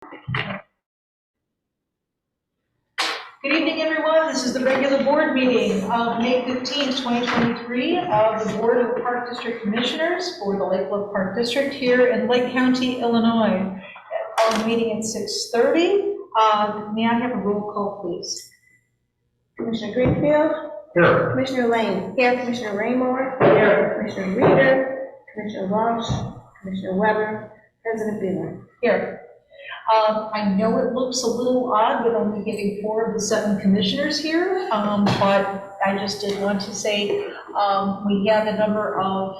Good evening, everyone. This is the regular board meeting of May 15th, 2023 of the Board of Park District Commissioners for the Lake Bluff Park District here in Lake County, Illinois. Our meeting at 6:30. May I have a roll call, please? Commissioner Greenfield? Here. Commissioner Lane? Here. Commissioner Raymore? Here. Commissioner Reeder? Commissioner Walsh? Commissioner Weber? President Beeler? Here. I know it looks a little odd with only getting 4 of the 7 commissioners here, but I just did want to say we have a number of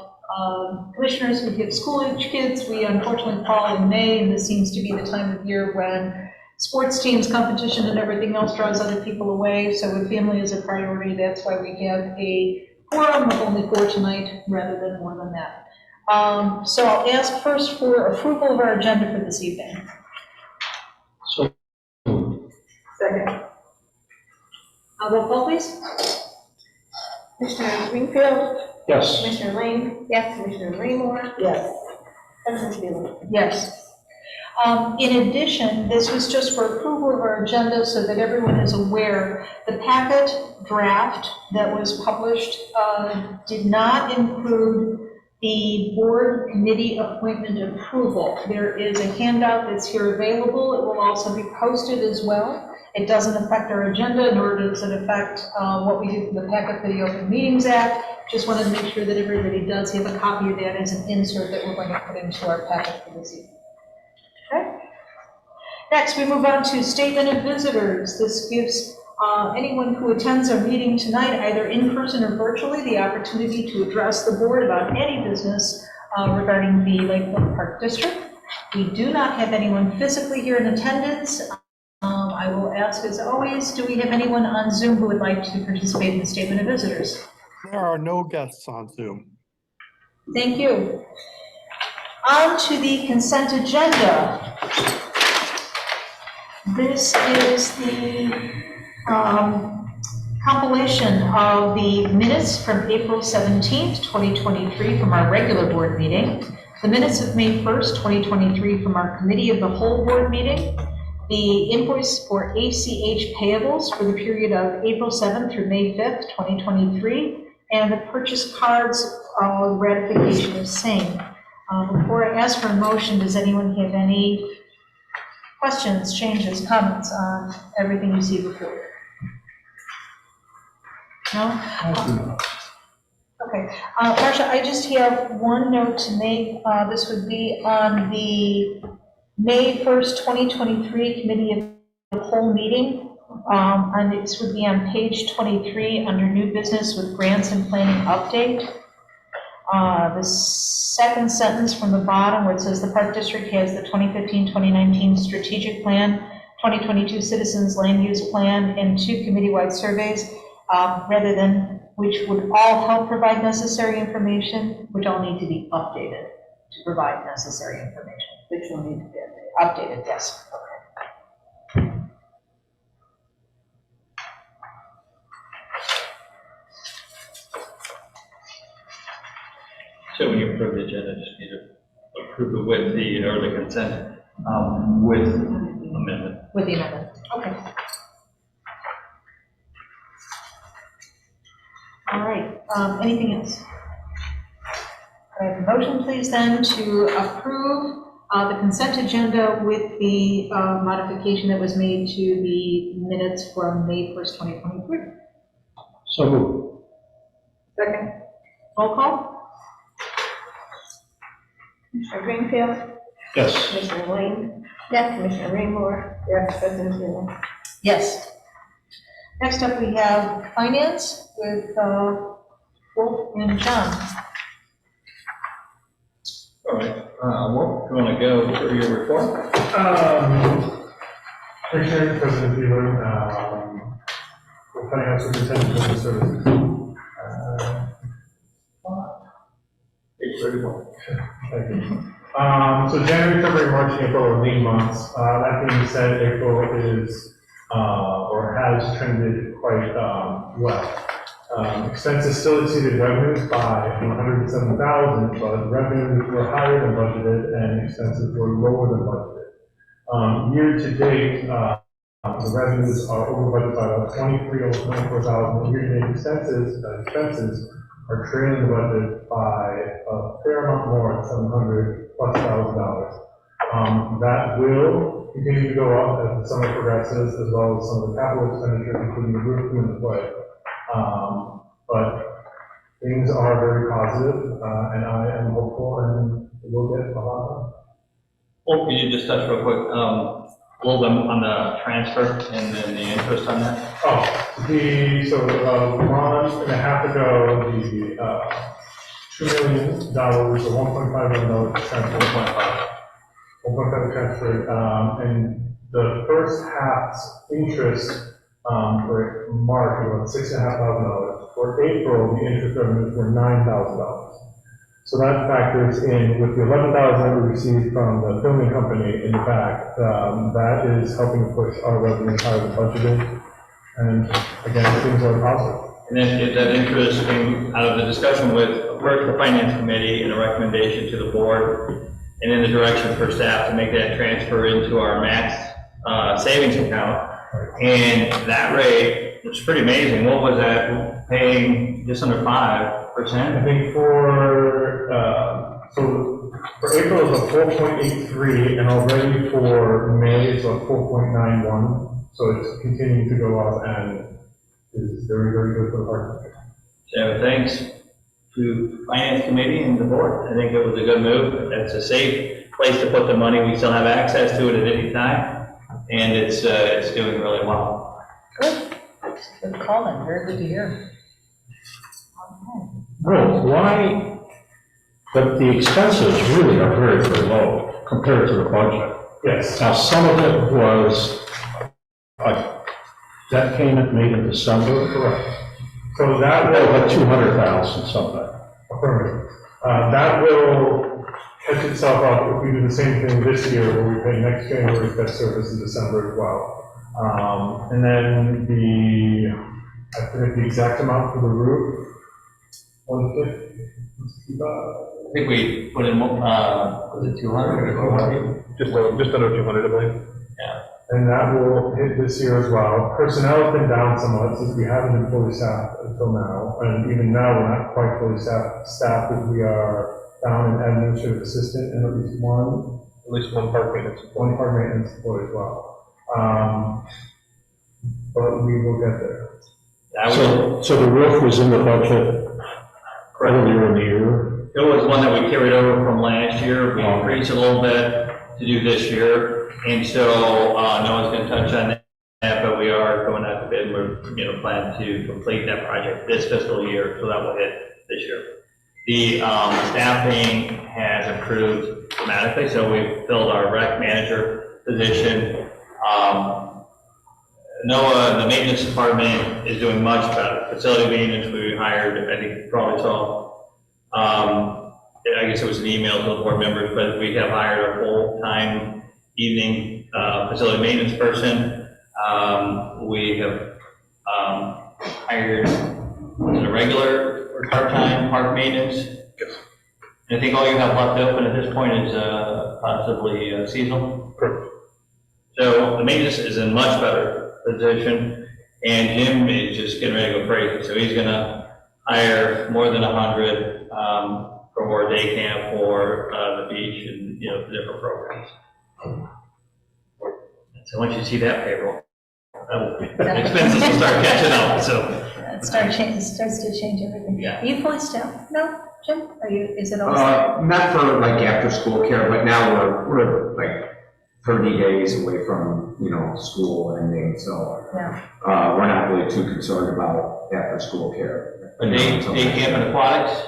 commissioners who give school-age kids. We unfortunately fall in May, and this seems to be the time of year when sports teams, competition, and everything else draws other people away. So with family as a priority, that's why we have a quorum of only 4 tonight rather than more than that. So I'll ask first for approval of our agenda for this evening. So. Second. Roll call, please. Commissioner Greenfield? Yes. Commissioner Lane? Yes. Commissioner Raymore? Yes. President Beeler? Yes. In addition, this was just for approval of our agenda so that everyone is aware. The packet draft that was published did not include the board committee appointment approval. There is a handout that's here available. It will also be posted as well. It doesn't affect our agenda, nor does it affect what we do for the packet for the Open Meetings Act. Just wanted to make sure that everybody does have a copy of that as an insert that we're going to put into our packet for this evening. Okay. Next, we move on to statement of visitors. This gives anyone who attends our meeting tonight, either in person or virtually, the opportunity to address the board about any business regarding the Lake Bluff Park District. We do not have anyone physically here in attendance. I will ask, as always, do we have anyone on Zoom who would like to participate in the statement of visitors? There are no guests on Zoom. Thank you. On to the consent agenda. This is the compilation of the minutes from April 17th, 2023 from our regular board meeting, the minutes of May 1st, 2023 from our committee of the whole board meeting, the invoice for ACH payables for the period of April 7th through May 5th, 2023, and the purchase cards ratification of same. Before I ask for a motion, does anyone have any questions, changes, comments on everything you see before? No? Okay. Marcia, I just have one note to make. This would be on the May 1st, 2023 Committee of the Whole meeting. And this would be on page 23 under New Business with Grants and Planning Update. The second sentence from the bottom where it says the Park District has the 2015-2019 Strategic Plan, 2022 Citizens Land Use Plan, and 2 committee-wide surveys, rather than which would all help provide necessary information, which all need to be updated to provide necessary information. Which will need to be updated, yes. Okay. So when you approve the agenda, just need to approve it with the consent with amendment. With the amendment. Okay. All right. Anything else? I have a motion, please, then, to approve the consent agenda with the modification that was made to the minutes from May 1st, 2023. So moved. Second. Roll call. Commissioner Greenfield? Yes. Commissioner Lane? Yes. Commissioner Raymore? Yes. President Beeler? Yes. Next up, we have finance with Wolf and John. All right. Wolf, you want to go through your report? Appreciate it, President Beeler. We're cutting out superintendent of the services. 8:31. Thank you. So January, February, March, and April are lean months. That being said, April is or has trended quite well. Expenses still exceeded revenues by 107,000, but revenues were higher than budgeted and expenses were lower than budgeted. Year to date, the revenues are over budget by about 23 or 24,000. Year-to-date expenses are trailing the budget by a fair amount more, at $700,000+. That will continue to go up as the summer progresses, as well as some of the capital expenditures, including the roof unit play. But things are very positive, and I am hopeful, and we'll get a lot done. Well, can you just touch real quick, a little bit on the transfer and then the interest on that? So a month and a half ago, the $2 million, or $1.5 million transfer, 1.5 transfer, and the first half's interest for March was $6,500. For April, the interest revenues were $9,000. So that factors in with the $11,000 that we received from the filming company in the back. That is helping push our revenues higher than budgeted. And again, things are positive. And then if that interest came out of the discussion with first the finance committee and a recommendation to the board, and then the direction for staff to make that transfer into our max savings account. And that rate was pretty amazing. What was that, paying just under 5%? I think for April it's a 4.83, and already for May it's a 4.91. So it's continuing to go up and is very, very good for the partnership. So thanks to finance committee and the board. I think it was a good move. It's a safe place to put the money. We still have access to it at any time, and it's doing really well. Good. Good call, then. Very good to hear. Well, why, but the expenses really are very, very low compared to the budget. Yes. Now, some of it was a debt payment made in December. Correct. So that That will, was 200,000 something. affirmative. That will catch itself up if we do the same thing this year, where we pay next January's debt service in December as well. And then I forget the exact amount for the roof. 150. I think we put in, was it 200? Just under 200, I believe. Yeah. And that will hit this year as well. Personnel has been down somewhat since we haven't been fully staffed until now. And even now, we're not quite fully staffed as we are down an administrative assistant and at least one park maintenance employee as well. But we will get there. So the roof was in the budget earlier in the year? It was one that we carried over from last year. We increased a little bit to do this year. And so, no one's gonna touch on that, but we are going out to bid. We're, plan to complete that project this fiscal year, so that will hit this year. The staffing has improved dramatically, so we've filled our rec manager position. Noah, the maintenance department is doing much better. Facility maintenance, we hired, I think you probably saw, I guess it was an email to the board members, but we have hired a full-time evening facility maintenance person. We have hired, was it a regular or part-time park maintenance? Yes. And I think all you have left open at this point is possibly seasonal. Correct. So the maintenance is in much better position, and Jim is just getting ready to go crazy. So he's gonna hire more than 100 for day camp, for the beach, and the different programs. So once you see that payroll, expenses will start catching up. So It starts to change everything. Yeah. Are you fully staffed? No, Jim? Is it all set? Not for like after school care, but now we're like 30 days away from, school ending, so Yeah. we're not really too concerned about after school care. a day camp and aquatics.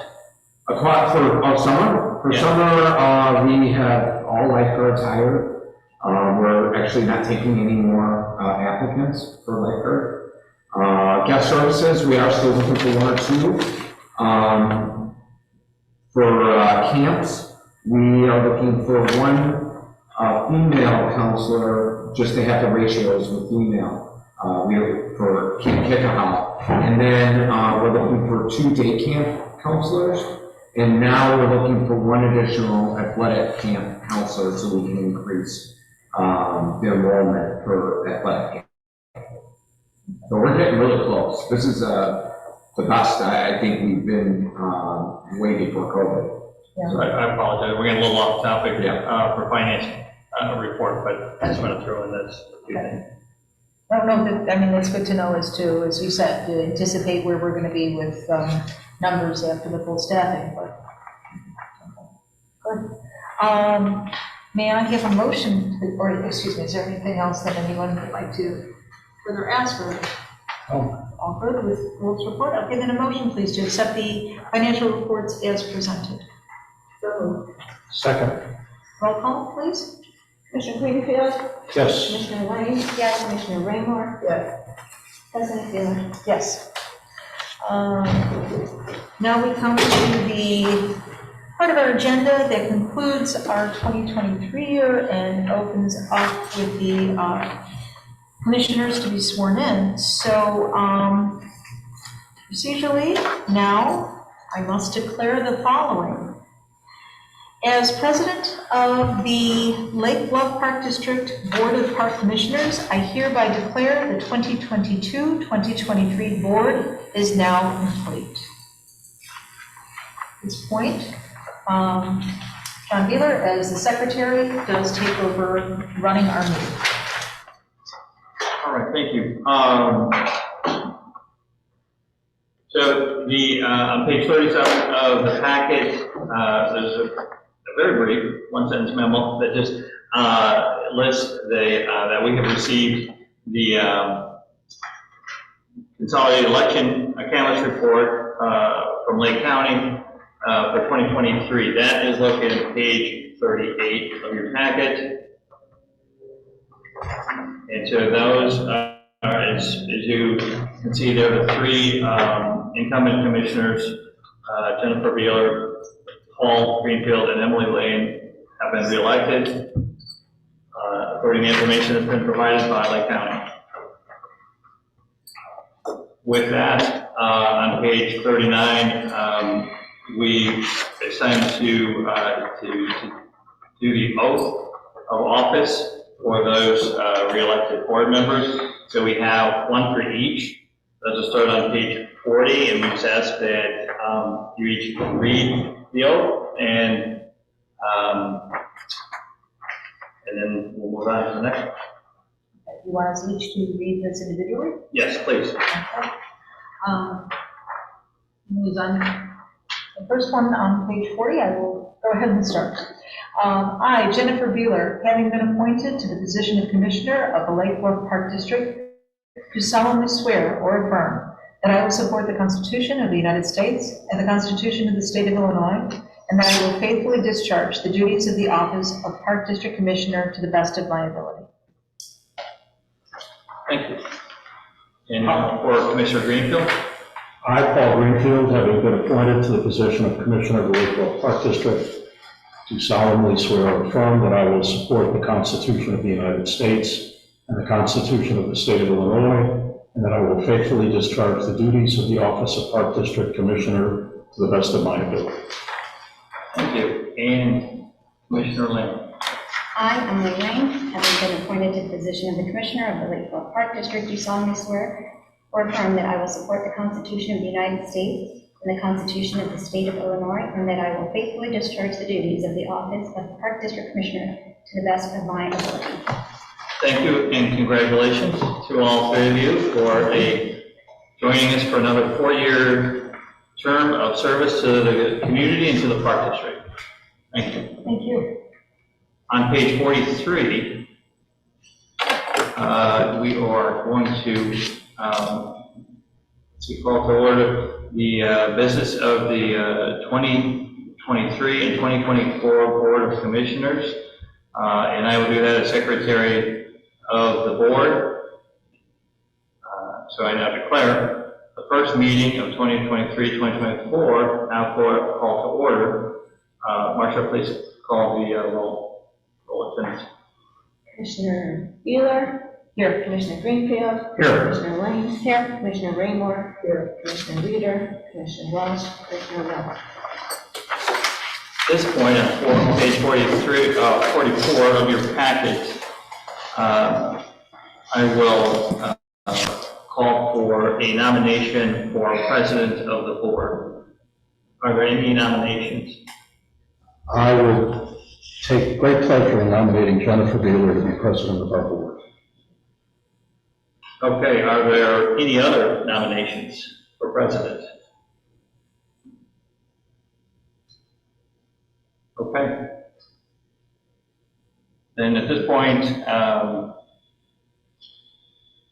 For summer, Yeah. summer, we have all lifeguards hired. We're actually not taking any more applicants for lifeguard. Guest services, we are still looking for 1 or 2. For camps, we are looking for 1 female counselor, just to have the ratios with female, for Camp Kickahow. And then we're looking for 2 day camp counselors. And now we're looking for 1 additional athletic camp counselor so we can increase the enrollment for athletic. So we're getting really close. This is the best I think we've been way before COVID. So I apologize, we're getting a little off topic for finance report, but I just want to throw in this. I don't know, I mean, that's good to know as to, as you said, to anticipate where we're gonna be with numbers after the full staffing, but. Good. May I have a motion, or, excuse me, is there anything else that anyone would like to further ask for? All good with Wolf's report? Okay, then a motion, please, to accept the financial reports as presented. Second. Roll call, please. Commissioner Greenfield, Yes. Commissioner Lane? Yes. Commissioner Raymore? Yes. President Fielder? Yes. Now we come to the part of our agenda that concludes our 2023 year and opens up with the commissioners to be sworn in. So procedurally, now I must declare the following. As president of the Lake Bluff Park District Board of Park Commissioners, I hereby declare the 2022-2023 board is now complete. At this point, John Beeler, as the secretary, does take over running our meeting. All right, thank you. So the, on page 37 of the packet, there's a very brief one-sentence memo that just lists that we have received the consolidated election canvas report from Lake County for 2023. That is located on page 38 of your packet. And so those, as you can see, there are the three incumbent commissioners, Jennifer Beeler, Paul Greenfield, and Emily Lane, have been reelected, according to the information that's been provided by Lake County. With that, on page 39, we decided to do the oath of office for those reelected board members. So we have one for each. Those will start on page 40, and we just ask that you each read the oath, and then we'll move on to the next one. You want us each to read this individually? Yes, please. Okay. Move on. The first one on page 40, I will go ahead and start. I, Jennifer Beeler, having been appointed to the position of Commissioner of the Lake Bluff Park District, do solemnly swear or affirm that I will support the Constitution of the United States and the Constitution of the State of Illinois, and that I will faithfully discharge the duties of the office of Park District Commissioner to the best of my ability. Thank you. And for Commissioner Greenfield? I, Paul Greenfield, having been appointed to the position of Commissioner of the Lake Bluff Park District, do solemnly swear or affirm that I will support the Constitution of the United States and the Constitution of the State of Illinois, and that I will faithfully discharge the duties of the office of Park District Commissioner to the best of my ability. Thank you. And Commissioner Lane? I, Emily Lane, having been appointed to the position of the Commissioner of the Lake Bluff Park District, do solemnly swear or affirm that I will support the Constitution of the United States and the Constitution of the State of Illinois, and that I will faithfully discharge the duties of the office of the Park District Commissioner to the best of my ability. Thank you, and congratulations to all three of you for joining us for another 4-year term of service to the community and to the Park District. Thank you. Thank you. On page 43, we are going to call to order the business of the 2023 and 2024 Board of Commissioners, and I will do that as Secretary of the Board. So I now declare the first meeting of 2023-2024 now call to order. Marcia, please call the roll attendance. Commissioner Beeler? Here. Commissioner Greenfield? Here. Commissioner Lane? Here. Commissioner Raymore? Here. Commissioner Reader? Commissioner Welch? Commissioner Weber? At this point, on page 44 of your packet, I will call for a nomination for president of the board. Are there any nominations? I would take great pleasure in nominating Jennifer Beeler to be president of our board. Okay, are there any other nominations for president? Okay. Then at this point,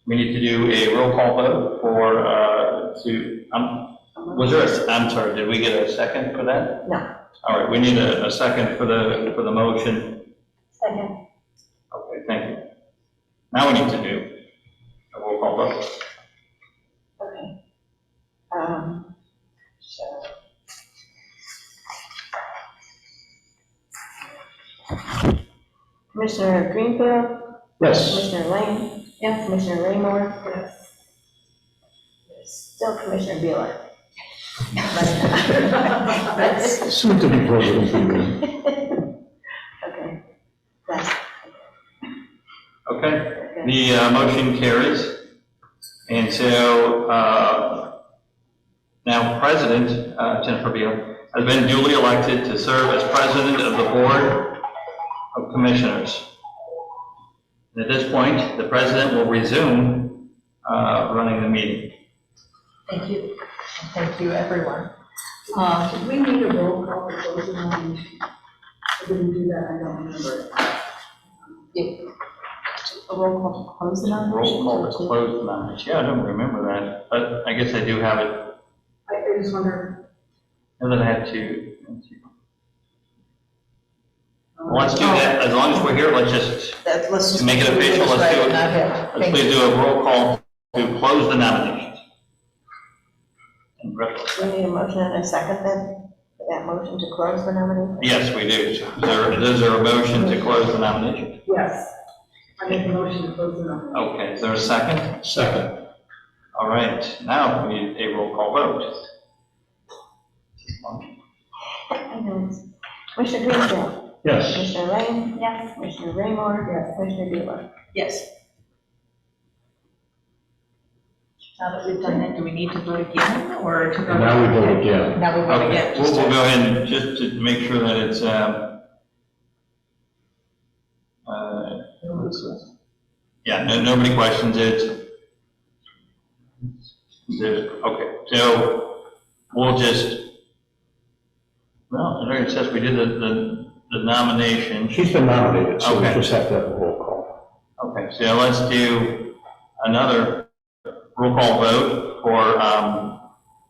we need to do a roll call vote for, was there I'm sorry, did we get a second for that? No. All right, we need a second for the motion. Second. Okay, thank you. Now we need to do a roll call vote. Okay. So. Commissioner Greenfield, Yes. Commissioner Lane, yes, Commissioner Raymore, yes. Still Commissioner Beeler. Soon to be president. Okay. Yes. Okay, the motion carries. And so now President Jennifer Beal has been duly elected to serve as president of the Board of Commissioners. And at this point, the president will resume running the meeting. Thank you. And thank you, everyone. Did we need a roll call for closing nomination? Or did we do that? I don't remember. A roll call to close the nomination? Roll call to close the nomination. Yeah, I don't remember that, but I guess I do have it. I just wonder. And then I had to. Well, let's do that. As long as we're here, let's just Let's to just make it official. Let's do it. Not him. Let's Thank please you. do a roll call to close the nominations. And Do we need a motion and a second then, for that motion to close the nomination? yes, we do. Is there a motion to close the nomination? Yes. I make a motion to close the nomination. Okay, is there a second? Second. All right, now we need a roll call vote. Commissioner Greenfield, Yes. Commissioner Lane, yes, Commissioner Raymore, yes, Commissioner Beeler. Yes. Now that we've done that, do we need to vote again, or to vote? Now we vote again. Now we vote Okay, again. we'll go ahead and just to make sure that it's, yeah, nobody questions it. Okay, so we'll just, well, it says we did the nomination. She's been nominated, so we Okay. just have to have a roll call. Okay, so let's do another roll call vote for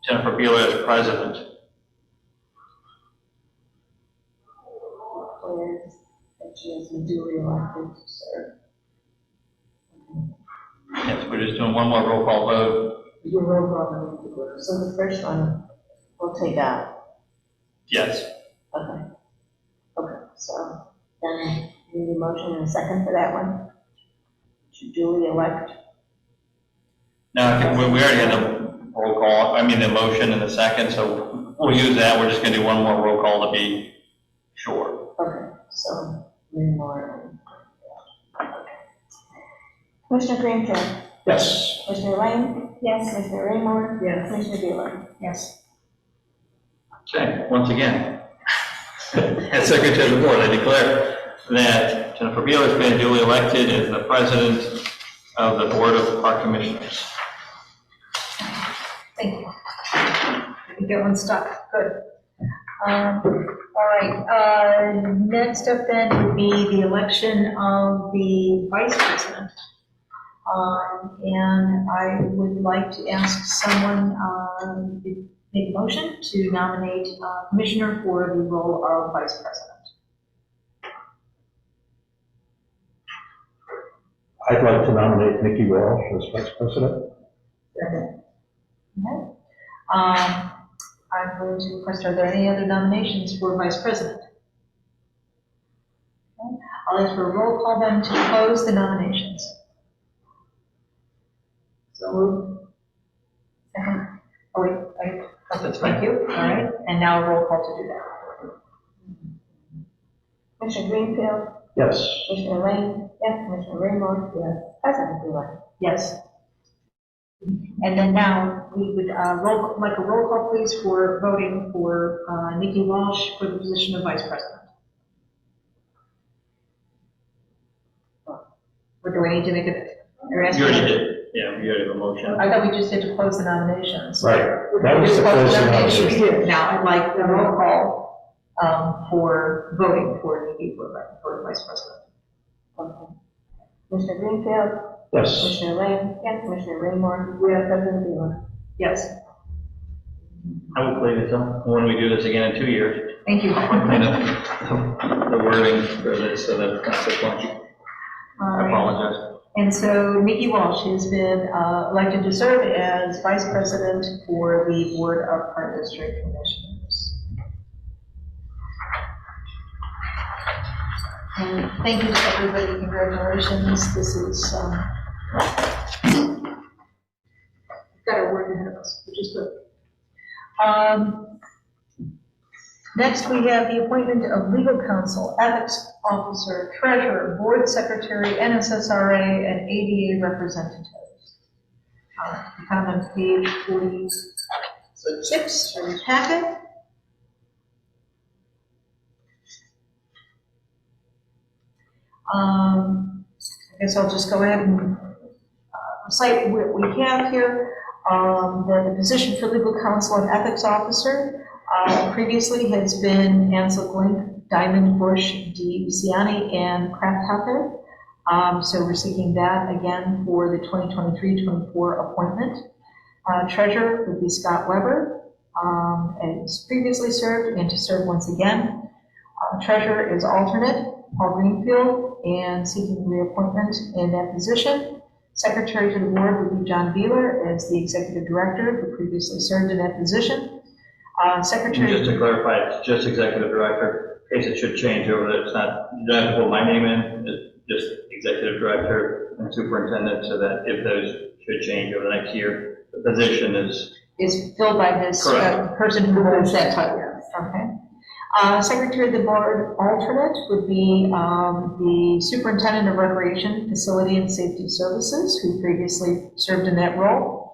Jennifer Beeler as president. Declares that she is duly elected to serve. Yes, we're just doing one more roll call vote. Do a roll call then to close. So the first one, we'll take out. Yes. Okay. Okay, so then we need a motion and a second for that one. To duly elect. No, I think we already had a roll call, I mean, the motion in the second, so we'll use that. We're just gonna do one more roll call to be sure. Okay, so Raymore. Okay. Commissioner Greenfield, Yes. Commissioner Lane, yes, Commissioner Raymore, Yes. Commissioner Beeler. Yes. Okay, once again, as Secretary of the Board, I declare that Jennifer Beeler has been duly elected as the president of the Board of Park Commissioners. Thank you. You get one stuck, good. All right, next up then would be the election of the vice president. And I would like to ask someone to make a motion to nominate a commissioner for the role of vice president. I'd like to nominate Nikki Walsh as vice president. Second. Okay. I'm going to request, are there any other nominations for vice president? Okay. I'll ask for a roll call then to close the nominations. So moved. Second. Oh, wait, That's fine. thank you. All right, and now a roll call to do that. Commissioner Greenfield, Yes. Commissioner Lane? Yes. Commissioner Raymore? Yes. President Bluff? Yes. And then now, we would like a roll call, please, for voting for Nikki Walsh for the position of Vice President. Or do I need to make it? You already did, yeah, you already have a motion. I thought we just did to close the nominations. Right. That was Just the close first nominations. nomination. Now, I'd like the roll call for voting for Nikki for Vice President. Okay. Commissioner Greenfield? Yes. Commissioner Lane? Yes. Commissioner Raymore? Yes. President Bluff? Yes, I will clean this up when we do this again in 2 years. thank you. I'll clean up the wording for this, so that's not so clunky. I apologize. And so Nikki Walsh has been elected to serve as Vice President for the Board of Park District Commissioners. And thank you to everybody, congratulations. This is, we've got our work ahead of us, which is good. Next, we have the appointment of legal counsel, ethics officer, treasurer, board secretary, NSSRA, and ADA representatives. Found on page 46 of the packet. I guess I'll just go ahead and recite what we have here. The position for legal counsel and ethics officer previously has been Ansel Glink, Diamond Bush, D. Ciani, and Kraft Hucker. So we're seeking that again for the 2023-24 appointment. Treasurer would be Scott Weber, as previously served and to serve once again. Treasurer is alternate, Paul Greenfield, and seeking reappointment in that position. Secretary to the board would be John Beeler as the executive director who previously served in that position. Secretary. Just to clarify, it's just executive director, in case it should change over there. It's not, you don't have to put my name in, it's just executive director and superintendent, so that if those should change over the next year, the position is filled by this person who holds that title. Okay. Secretary of the board alternate would be the superintendent of recreation, facility, and safety services, who previously served in that role.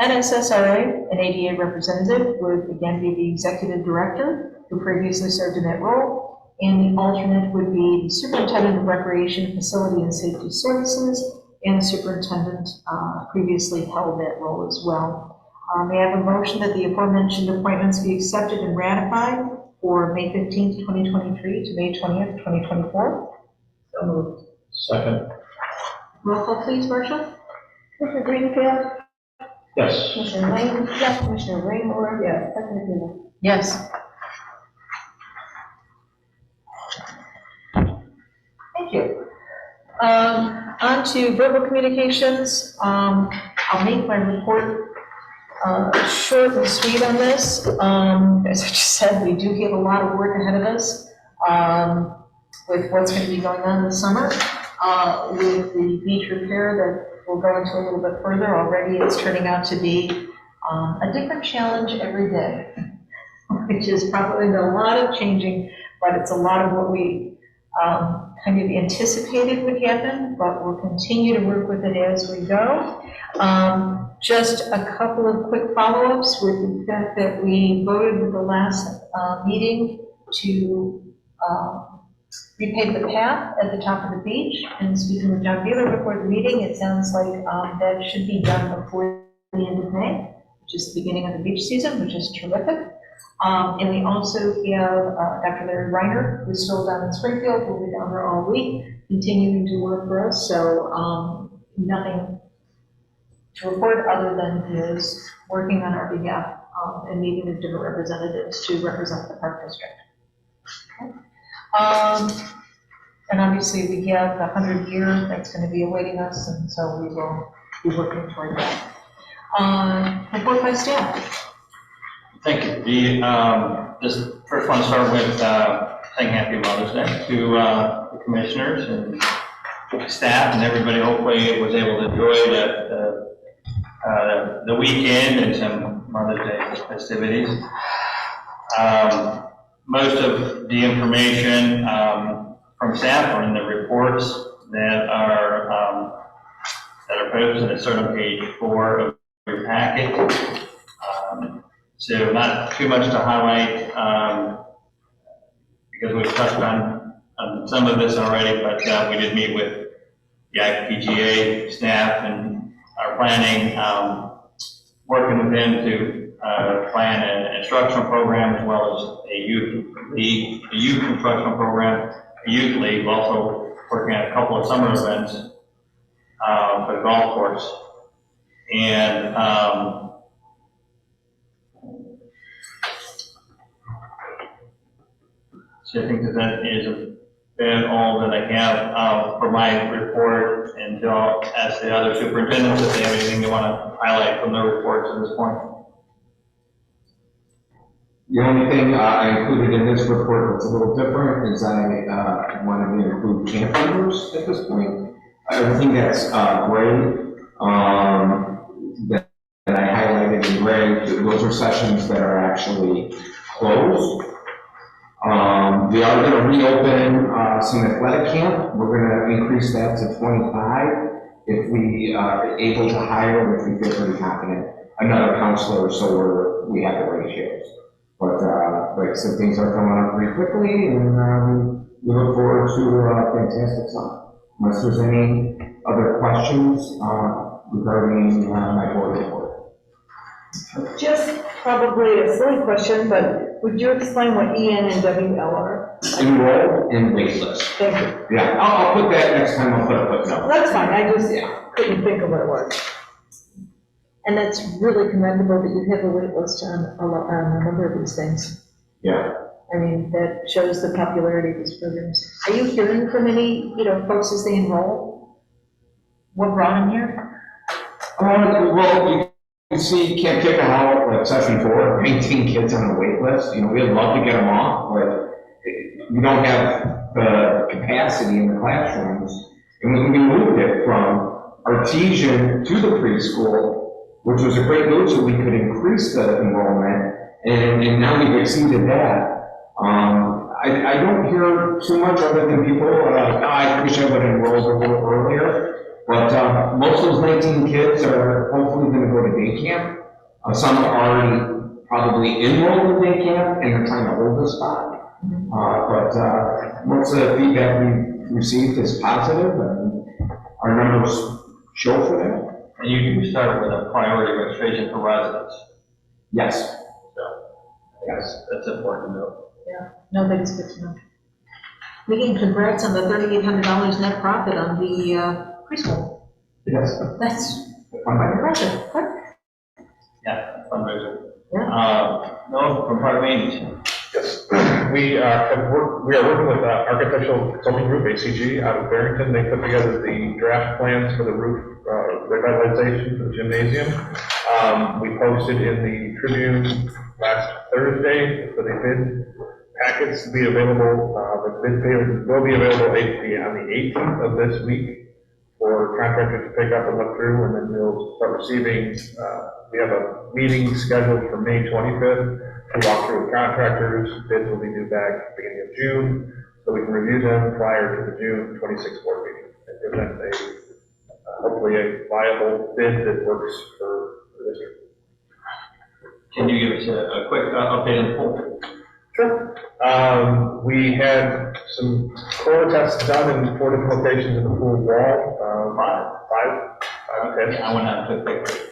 NSSRA, an ADA representative, would again be the executive director, who previously served in that role. And the alternate would be the superintendent of recreation, facility, and safety services, and the superintendent previously held that role as well. May I have a motion that the aforementioned appointments be accepted and ratified for May 15th, 2023 to May 20th, 2024? So moved. Second. Roll call, please, Marcia. Commissioner Greenfield? Yes. Commissioner Lane? Yes. Commissioner Raymore? Yes. President Bluff? Yes. Thank you. On to verbal communications. I'll make my report short and sweet on this. As I just said, we do have a lot of work ahead of us with what's going to be going on this summer. With the beach repair that we'll go into a little bit further, already it's turning out to be a different challenge every day, which is probably a lot of changing, but it's a lot of what we kind of anticipated would happen, but we'll continue to work with it as we go. Just a couple of quick follow-ups with the fact that we voted with the last meeting to repave the path at the top of the beach. And speaking with John Beeler before the meeting, it sounds like that should be done before the end of May, which is the beginning of the beach season, which is terrific. And we also have Dr. Larry Reiner, who's still down in Springfield, who'll be down there all week, continuing to work for us. So nothing to report other than his working on our behalf and meeting with different representatives to represent the Park District. Okay. And obviously we have the 100 year that's going to be awaiting us, and so we will be working toward that. Report by staff. Thank you. Just first want to start with saying Happy Mother's Day to the commissioners and staff and everybody. Hopefully was able to enjoy the weekend and some Mother's Day festivities. Most of the information from staff or in the reports that are posted, it's on page 4 of your packet. So not too much to highlight, because we've touched on some of this already, but we did meet with the IPGA staff and our planning, working with them to plan an instructional program as well as a youth league, a youth instructional program, a youth league, also working on a couple of summer events for the golf course. And so I think that is been all that I have for my report, and I'll ask the other superintendents if they have anything they want to highlight from their reports at this point. The only thing I included in this report that's a little different is I wanted to include camp members at this point. Everything that's gray, that I highlighted in gray, those are sessions that are actually closed. We are going to reopen some athletic camp. We're going to increase that to 25 if we are able to hire, which we feel pretty confident, another counselor, so we have the ratios. But like I said, things are coming up pretty quickly, and we look forward to a fantastic summer. Unless there's any other questions regarding my board report. Just probably a silly question, but would you explain what EN and WL are? Enroll and wait list. Thank you. Yeah, I'll put that next time. I'll put a footnote. That's fine, I just couldn't think of what it was. And that's really commendable that you have a wait list on a number of these things. Yeah. I mean, that shows the popularity of these programs. Are you hearing from any, folks as they enroll? What brought them here? Well, you see Camp Kickahow, like session 4, 19 kids on the wait list. We'd love to get them off, but we don't have the capacity in the classrooms. And when we moved it from artesian to the preschool, which was a great move, so we could increase the enrollment, and now we've exceeded that. I don't hear too much other than people I wish I would have enrolled a little earlier, but most of those 19 kids are hopefully going to go to day camp. Some are already probably enrolled in day camp, and they're trying to hold the spot. But most of the feedback we've received is positive, and our numbers show for that. And you can start with a priority registration for residents. Yes. So, yes, that's important to know. Yeah, no, that's good to know. Again, congrats on the $3,800 net profit on the preschool. Yes. That's quite impressive. Yeah, fundraiser. Yeah. No, from part of me. Yes, we are working with Architectural Consulting Group, ACG, out of Barrington. They put together the draft plans for the roof revitalization for the gymnasium. We posted in the Tribune last Thursday for the bid packets to be available. The bid pay will be available on the 18th of this week for contractors to pick up and look through, and then we'll start receiving. We have a meeting scheduled for May 25th. To walk through with contractors. Bids will be due back beginning of June, so we can review them prior to the June 26th board meeting and present hopefully a viable bid that works for the district. Can you give us a quick update on the pool? Sure. We had some core tests done in 4 different locations in the pool wall. Five tests. I went out and took pictures.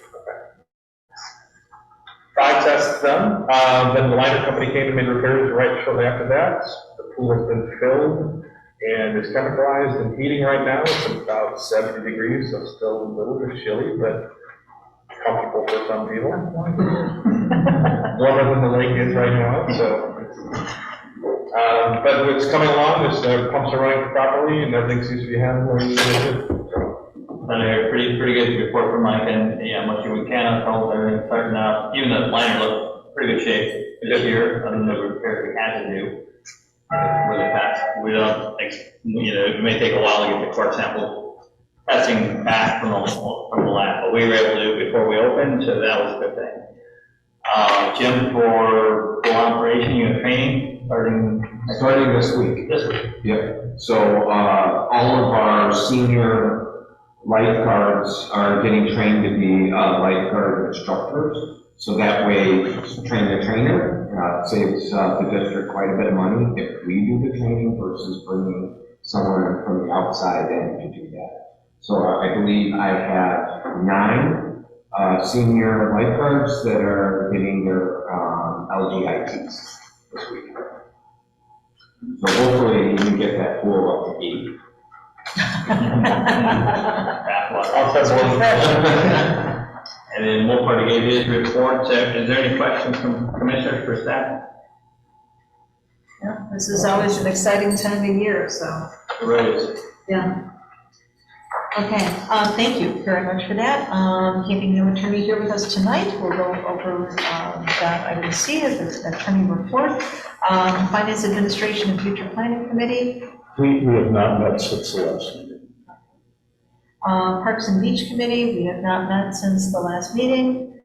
5 tests done. Then the liner company came and made repairs right shortly after that. The pool has been filled and is chemicalized and heating right now. It's about 70 degrees, so still a little bit chilly, but comfortable for some people. Warmer than the lake is right now, so. But it's coming along. The pumps are running properly and everything seems to be handling it. Pretty good report from Mike, and yeah, much we can tell everything's starting out. Even the liner looked pretty good shape this year, other than the repair we had to do. Really fast. We don't, it may take a while to get the core sample testing back from the lab, but we were able to do it before we opened, so that was a good thing. Jim, for full operation, you have training starting Starting this week. this week. Yep. So, all of our senior lifeguards are getting trained to be lifeguard instructors. So that way, train the trainer, saves the district quite a bit of money if we do the training versus bringing someone from the outside in to do that. So I believe I have 9 senior lifeguards that are getting their LGITs this week. So hopefully you can get that pool up to 8. I'll set one. And then one part gave his report. Is there any questions from commissioners for staff? Yeah, this is always an exciting time of year, so, Right. yeah. Okay, thank you very much for that. Keeping the attorney here with us tonight, we'll go over that item C as the attorney report. Finance Administration and Future Planning Committee, We have not met since the last meeting. Parks and Beach Committee, we have not met since the last meeting.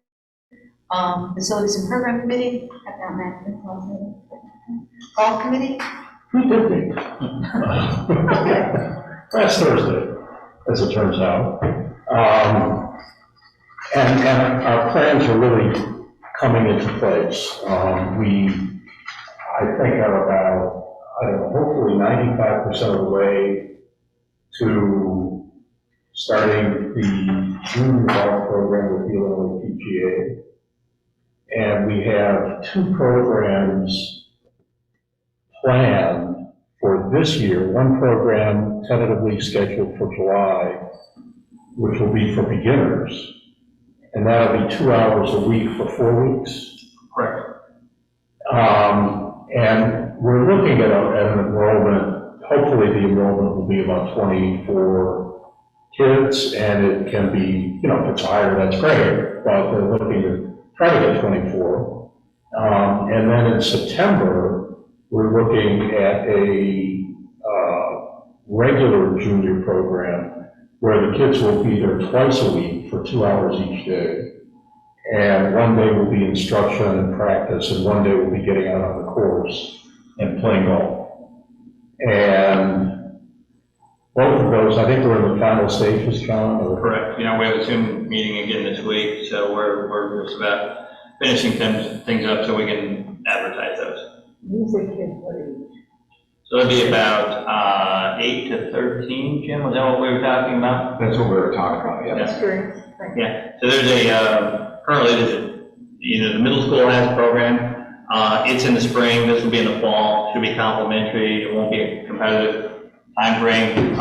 Facilities and Program Committee, Have not met since last meeting. We Golf Committee, did meet. Last Thursday, as it turns out. And our plans are really coming into place. We, I think, are about, I don't know, hopefully 95% of the way to starting the junior golf program with the Illinois PGA. And we have 2 programs planned for this year. One program tentatively scheduled for July, which will be for beginners. And that'll be 2 hours a week for 4 weeks. Correct. And we're looking at an enrollment, hopefully the enrollment will be about 24 kids, and it can be, you know, if it's higher, that's great, but they're looking to try to get 24. And then in September, we're looking at a regular junior program where the kids will be there twice a week for 2 hours each day. And one day will be instruction and practice, and one day will be getting out on the course and playing golf. And both of those, I think we're in the final stages, John. Correct. You know, we have a Zoom meeting again this week, so we're just about finishing things up so we can advertise those. Music kids, what age? So it'll be about 8 to 13, Jim, was that what we were talking about? That's what we were talking about, yeah. That's great. Thank you. Yeah, so there's currently the middle school has a program. It's in the spring, this will be in the fall, should be complimentary, it won't be a competitive time frame.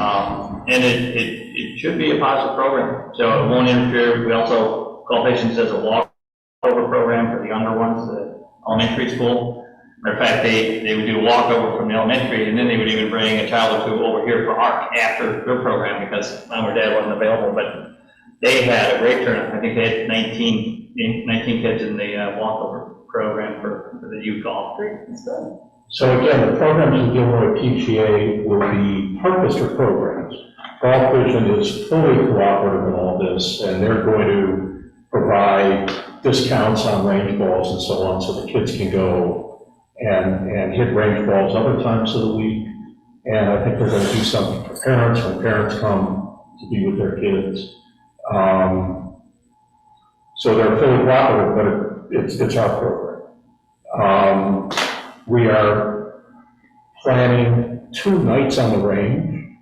And it should be a positive program, so it won't interfere. We also, Golf Nations does a walkover program for the younger ones, the elementary school. Matter of fact, they would do a walkover from the elementary, and then they would even bring a child or 2 over here for ARC after their program, because mom or dad wasn't available, but they had a great turnout. I think they had 19 kids in the walkover program for the youth golf. Great, that's good. So again, the programs with the Illinois PGA will be Park District programs. Golf Vision is fully cooperative in all this, and they're going to provide discounts on range balls and so on, so the kids can go and hit range balls other times of the week. And I think they're going to do something for parents when parents come to be with their kids. So they're fully cooperative, but it's our program. We are planning 2 nights on the range.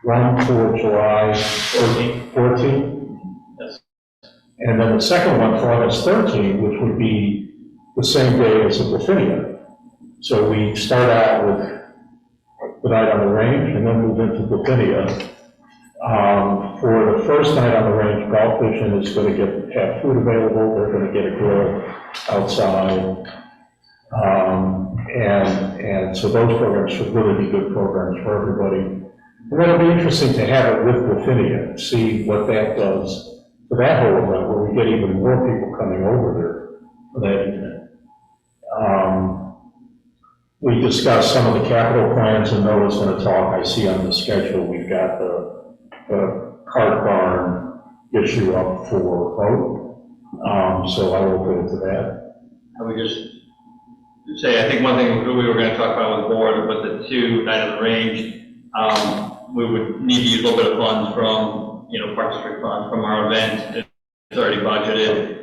One for July 14th. Yes. And then the second one for August 13th, which would be the same day as the Bluffia. So we start out with the night on the range and then move into Bluffia. For the first night on the range, Golf Vision is going to have food available. They're going to get a grill outside. And so those programs should really be good programs for everybody. And it'll be interesting to have it with Bluffia, see what that does for that whole event, where we get even more people coming over there for that evening. We discussed some of the capital plans, and Noah's going to talk. I see on the schedule, we've got the cart barn issue up for vote. So I will go into that. Are we just say, I think one thing we were going to talk about with the board, with the two night of the range, we would need to use a little bit of funds from, Park District funds from our event. It's already budgeted.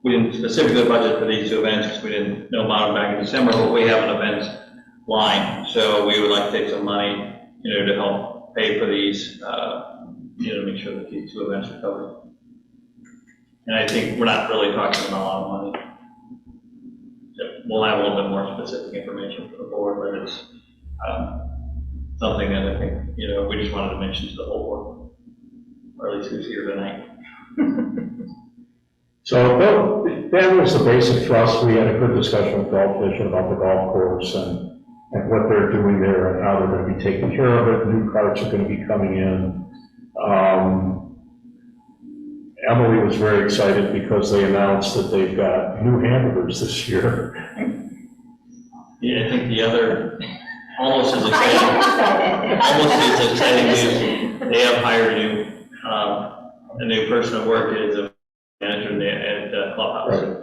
We didn't specifically budget for these two events because we didn't know about them back in December, but we have an events line. So we would like to take some money, to help pay for these, to make sure that these two events are covered. And I think we're not really talking about a lot of money. So we'll have a little bit more specific information for the board, but it's something that I think, we just wanted to mention to the whole board, or at least who's here tonight. So that was the basic thrust. We had a good discussion with Golf Vision about the golf course and what they're doing there and how they're going to be taking care of it. New carts are going to be coming in. Emily was very excited because they announced that they've got new hamburgers this year. Yeah, I think the other, almost as exciting news, they have hired a new person at work is a manager at the clubhouse. Right.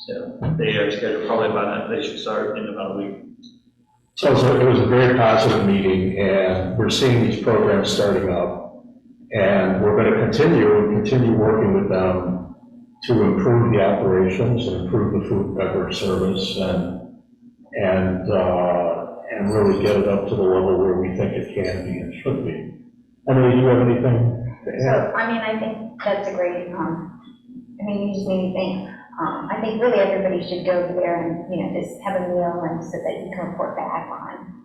So they are scheduled probably about, they should start in about a week. So it was a very positive meeting, and we're seeing these programs starting up, and we're going to continue working with them to improve the operations and improve the food and beverage service and really get it up to the level where we think it can be and should be. Emily, do you have anything to add? So, I think that's a great, you just made me think. I think really everybody should go over there and, just have a meal and so that you can report back on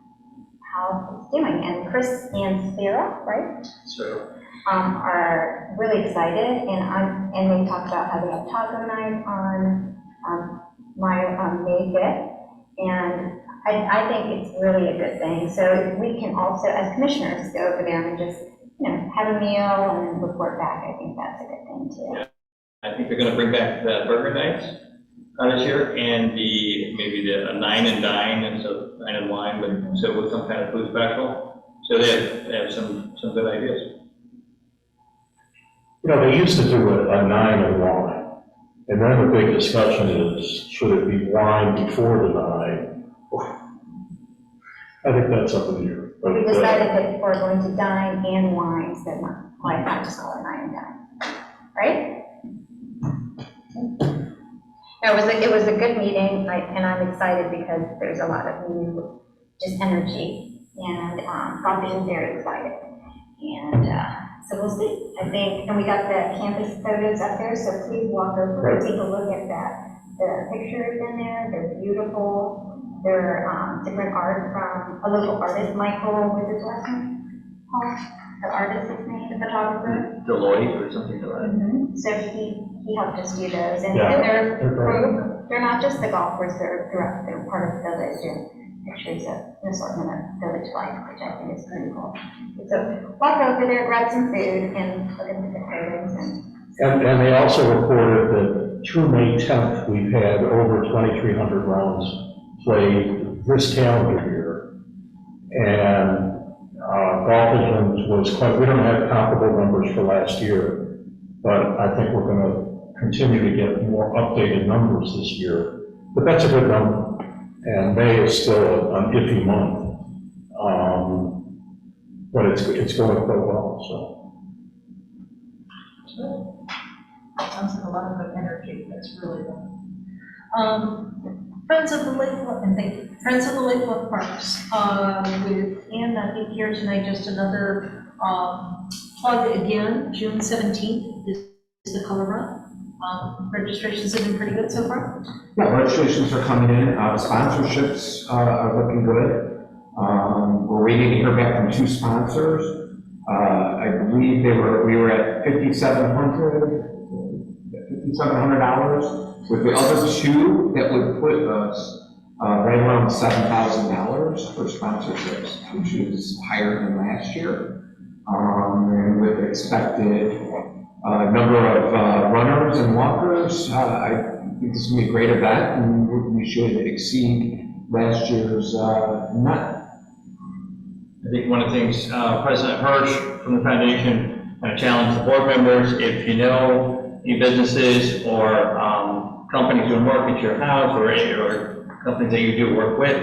how it's doing. And Chris and Sarah, right? So Are really excited, and they talked about how they have taco night on May 5th, and I think it's really a good thing. So if we can also, as commissioners, go over there and just, have a meal and report back, I think that's a good thing too. Yeah. I think they're going to bring back the burger nights this year, and maybe a 9 and dine, and so 9 and wine, but so with some kind of food special. So they have some good ideas. They used to do a 9 and wine, and then the big discussion is, should it be wine before the 9? I think that's up in the air. We decided that we're going to dine and wine, so why not just call it 9 and dine, right? No, it was a good meeting, and I'm excited because there's a lot of new, just energy, and Bob is very excited. And so we'll see, I think, and we got the campus photos up there, so please walk over and take a look at that. The pictures in there, they're beautiful. They're different art from a local artist, Michael, what's his last name? The artist's name, the photographer. Deloitte or something like that. Mm-hmm. So he helped us do those, and Yeah, they're not just the golfers, they're part of the village, and pictures of an assortment of village life, which I think is pretty cool. So walk over there, grab some food, and look at the photos. And they also reported that through May 10th, we've had over 2,300 rounds played this calendar year. And Golf Vision was quite, we don't have comparable numbers for last year, but I think we're going to continue to get more updated numbers this year. But that's a good number. And May is still an iffy month. But it's going quite well, so. Sounds like a lot of good energy, that's really good. Friends of the Lake Bluff, and thank you, Friends of the Lake Bluff Parks, with Ann, I think here tonight, just another plug again, June 17th is the color run. Registrations have been pretty good so far. Yeah, registrations are coming in, sponsorships are looking good. We're waiting to hear back from 2 sponsors. I believe we were at $5,700 with the other 2 that would put us right around $7,000 for sponsorships, which is higher than last year. And with expected number of runners and walkers, I think this is going to be a great event, and we should exceed last year's net. I think one of the things President Hirsch from the foundation challenged the board members, if you know any businesses or companies doing work at your house or companies that you do work with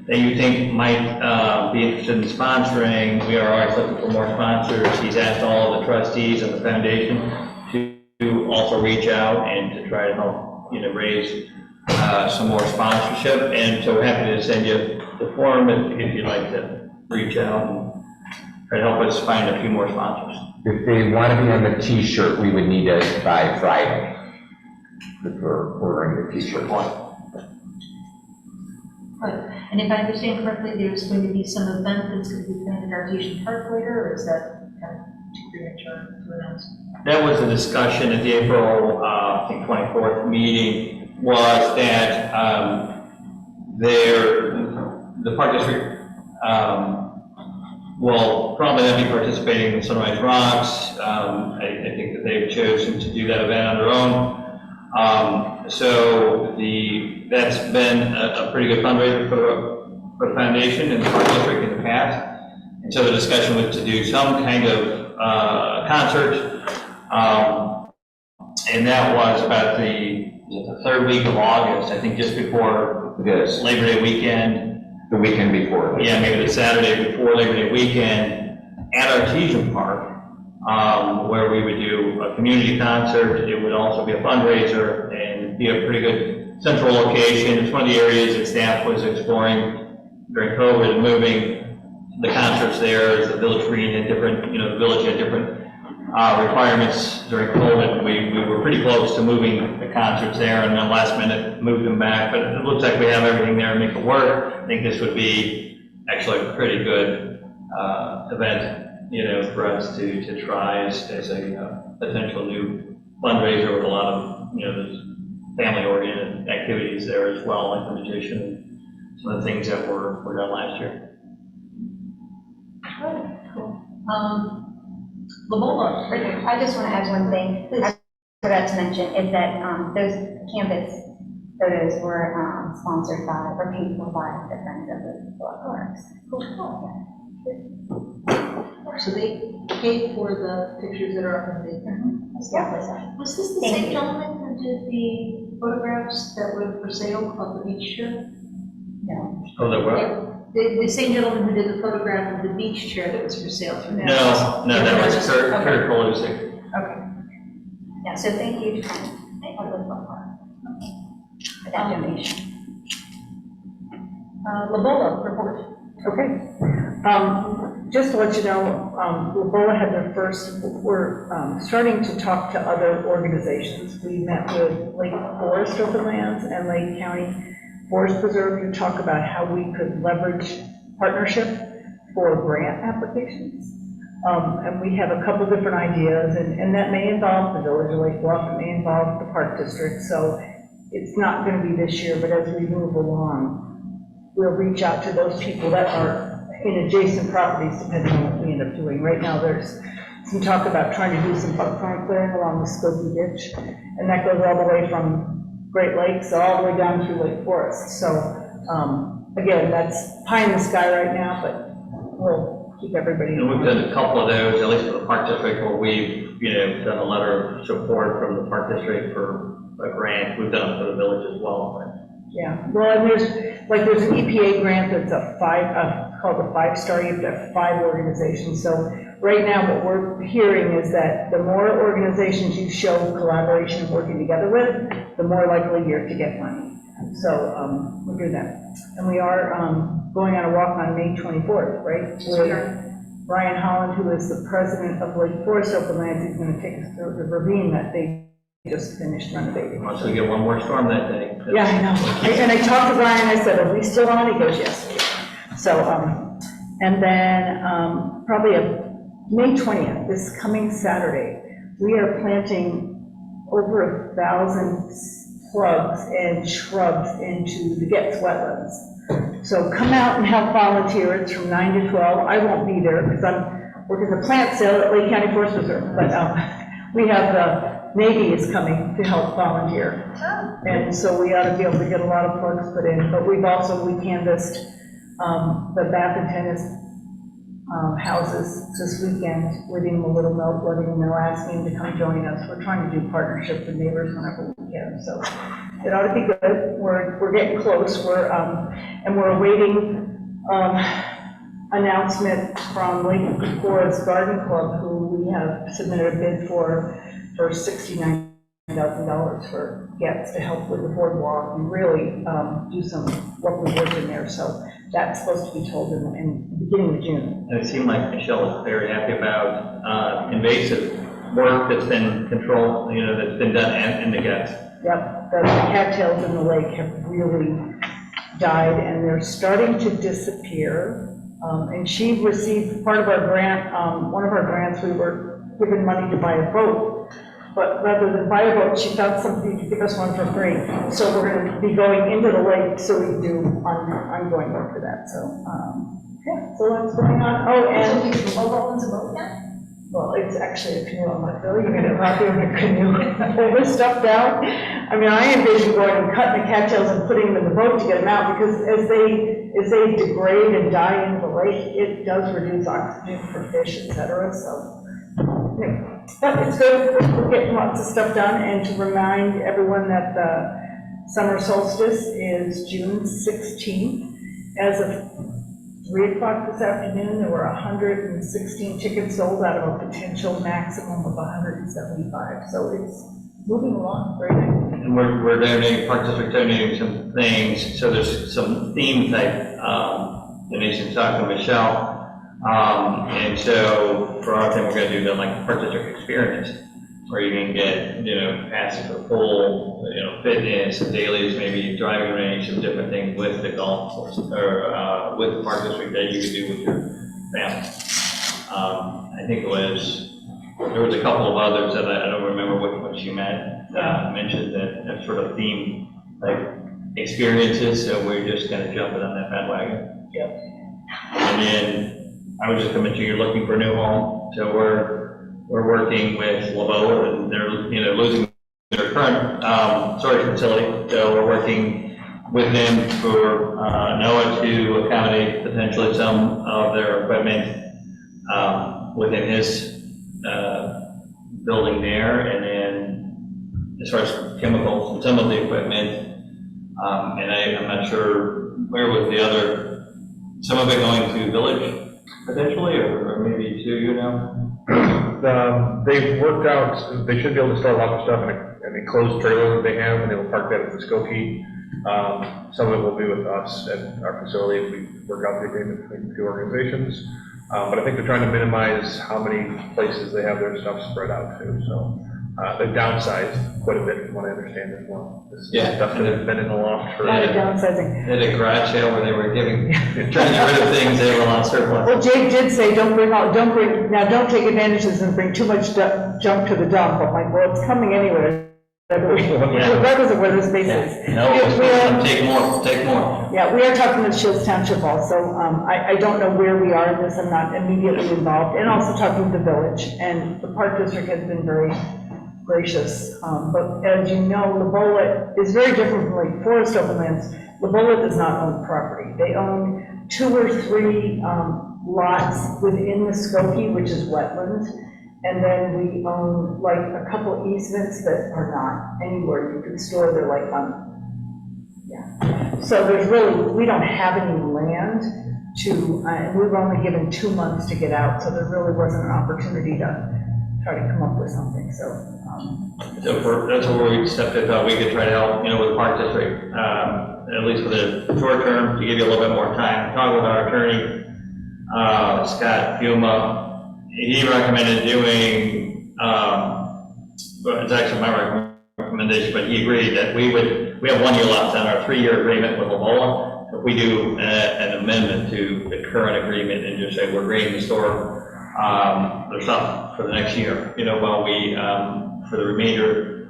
that you think might be interested in sponsoring. We are always looking for more sponsors. He's asked all of the trustees of the foundation to also reach out and to try to help, raise some more sponsorship. And so we're happy to send you the form if you'd like to reach out and try to help us find a few more sponsors. If they want to be on the t-shirt, we would need it by Friday. If we're ordering the t-shirt. And if I understand correctly, there's going to be some event that's going to be planned at Artesian Park later, or is that kind of too premature to announce? That was a discussion at the April, I think 24th meeting, was that the Park District will probably not be participating in Sunrise Rocks. I think that they've chosen to do that event on their own. So that's been a pretty good fundraiser for the foundation and the Park District in the past. And so the discussion was to do some kind of concert. And that was about the third week of August, I think just before Labor Day weekend. The weekend before. Yeah, maybe the Saturday before Labor Day weekend at Artesian Park, where we would do a community concert. It would also be a fundraiser and be a pretty good central location. It's one of the areas that staff was exploring during COVID, moving the concerts there as the village green and different, the village had different requirements during COVID. We were pretty close to moving the concerts there, and then last minute moved them back, but it looks like we have everything there to make it work. I think this would be actually a pretty good event, for us to try as a potential new fundraiser with a lot of, there's family-oriented activities there as well, like the magician and some of the things that were done last year. Cool. Lamola, right there. I just want to add one thing I forgot to mention, is that those campus photos were sponsored by, or paid for by the Friends of the Bluff Parks. So they paid for the pictures that are up in the. Yeah. Was this the Thank same you. gentleman who did the photographs that were for sale of the beach chair? No. Oh, that were? The same gentleman who did the photograph of the beach chair that was for sale through that. No, that was Kurt Palusic. Okay. Yeah, so thank you to Friends of the Bluff Park for that donation. Lamola, report. Okay. Just to let you know, Labola had their first, we're starting to talk to other organizations. We met with Lake Forest Openlands and Lake County Forest Preserve to talk about how we could leverage partnership for grant applications. And we have a couple different ideas, and that may involve the Village of Lake Bluff, it may involve the Park District, so it's not going to be this year, but as we move along, we'll reach out to those people that are in adjacent properties, depending on what we end up doing. Right now, there's some talk about trying to do some park clearing along the Skokie Ditch, and that goes all the way from Great Lakes all the way down through Lake Forest. So again, that's pie in the sky right now, but we'll keep everybody. And we've done a couple of those, at least for the Park District, where we've, done a letter of support from the Park District for a grant. We've done it for the village as well. Yeah, well, and there's an EPA grant that's called the 5-star. You have to have 5 organizations. So right now, what we're hearing is that the more organizations you show collaboration working together with, the more likely you're to get money. So we're doing that. And we are going on a walk on May 24th, right? With Brian Holland, who is the president of Lake Forest Openlands, he's going to take us through the ravine that they just finished renovating. Once we get one more storm that day. Yeah, I know. And I talked to Brian, I said, are we still on? He goes, yes, we are. So, and then probably May 20th, this coming Saturday, we are planting over 1,000 plugs and shrubs into the Getz wetlands. So come out and help volunteer. It's from 9 to 12. I won't be there because I'm working the plant sale at Lake County Forest Preserve, but we have the Navy is coming to help volunteer. And so we ought to be able to get a lot of plugs put in. But we canvassed the badminton tennis houses this weekend, leaving them a little note, letting them know, asking them to come join us. We're trying to do partnership with neighbors whenever we can, so it ought to be good. We're getting close. And we're awaiting announcement from Lake Forest Garden Club, who we have submitted a bid for $69,000 for gets to help with the boardwalk and really do some lovely work in there. So that's supposed to be told in the beginning of June. And it seemed like Michelle was very happy about invasive work that's been controlled, that's been done in the guts. Yep, the cattails in the lake have really died and they're starting to disappear. And she received part of our grant, one of our grants, we were given money to buy a boat. But rather than buy a boat, she found somebody to give us one for free. So we're going to be going into the lake so we do ongoing work for that. So, yeah, so what's going on? Oh, and owns a boat now? well, it's actually a canoe. I'm like, really? You're going to rock in a canoe, pull this stuff down? I mean, I envision going and cutting the cattails and putting them in the boat to get them out, because as they degrade and die into the lake, it does reduce oxygen for fish, et cetera. So, anyway. But it's good. We're getting lots of stuff done, and to remind everyone that the summer solstice is June 16th. As of 3 o'clock this afternoon, there were 116 tickets sold out of a potential maximum of 175. So it's moving along very nicely. And we're donating, Park District donating some things, so there's some theme type donations, talking to Michelle. And so for our thing, we're going to do the Park District experience, where you can get, passes for pool, fitness, dailies, maybe driving range, some different things with the golf course, or with the Park District that you could do with your family. I think there was a couple of others that I don't remember which ones you mentioned that sort of theme, experiences, so we're just kind of jumping on that bandwagon. Yep. And then I was just going to mention you're looking for a new home, so we're working with LeBeau, and they're losing their current storage facility, so we're working with them for Noah to accommodate potentially some of their equipment within his building there, and then as far as chemicals and some of the equipment, and I'm not sure where was the other, some of it going to Village potentially, or maybe to, They've worked out, they should be able to store a lot of stuff in an enclosed trailer that they have, and they'll park that at the Skokie. Some of it will be with us at our facility if we work out the agreement between the two organizations. But I think they're trying to minimize how many places they have their stuff spread out to. So they've downsized quite a bit from what I understand as well. This Yeah. stuff that has been in the loft for. A lot of downsizing. at a garage sale where they were trying to get rid of things they were on surplus. Well, Jake did say, don't take advantage of this and bring too much junk to the dump. I'm like, well, it's coming anyway, regardless of where the space is. No, take more. Yeah, we are talking to Shields Township also. I don't know where we are in this. I'm not immediately involved. And also talking to the village. And the Park District has been very gracious. But as you know, Lebola is very different from Lake Forest Open Lands. Lebola does not own property. They own 2 or 3 lots within the Skokie, which is wetlands. And then we own like a couple easements that are not anywhere you could store. They're like so there's really, we don't have any land to, and we were only given 2 months to get out, so there really wasn't an opportunity to try to come up with something, so. That's where we stepped in, thought we could try to help, with the Park District, at least for the short term, to give you a little bit more time. Talking with our attorney, Scott Puma, he recommended doing, well, it's actually my recommendation, but he agreed that we have 1 year left on our 3-year agreement with Lebola. If we do an amendment to the current agreement and just say we're agreeing to store their stuff for the next year, while we, for the remainder,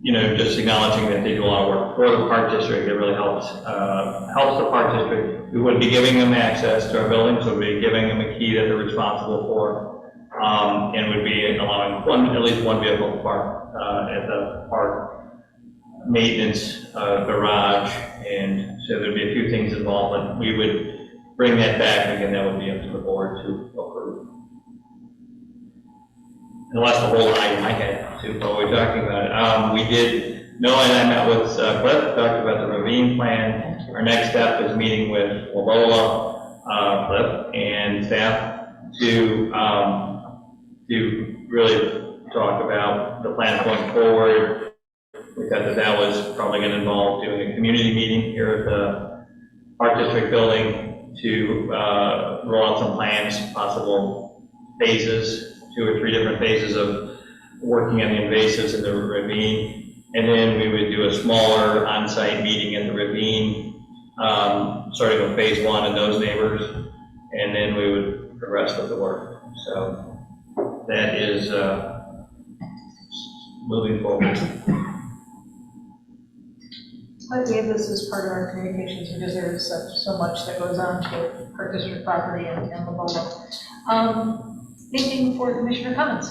just acknowledging that they do a lot of work for the Park District. It really helps the Park District. We wouldn't be giving them access to our building, so we'd be giving them a key that they're responsible for, and would be allowing at least one vehicle to park at the park maintenance garage, and so there'd be a few things involved, but we would bring that back, again, that would be up to the board to approve. Unless the whole item I had to, what we're talking about. We did, Noah and I met with Bluff, talked about the ravine plan. Our next step is meeting with Bluff and staff to really talk about the plan going forward. We thought that was probably going to involve doing a community meeting here at the Park District building to roll out some plans, possible phases, 2 or 3 different phases of working on the invasives in the ravine. And then we would do a smaller on-site meeting in the ravine, starting with phase 1 and those neighbors, and then we would progress with the work. So that is moving forward. I think this is part of our communications because there is so much that goes on to Park District property and Lobola. Anything for Commissioner comments?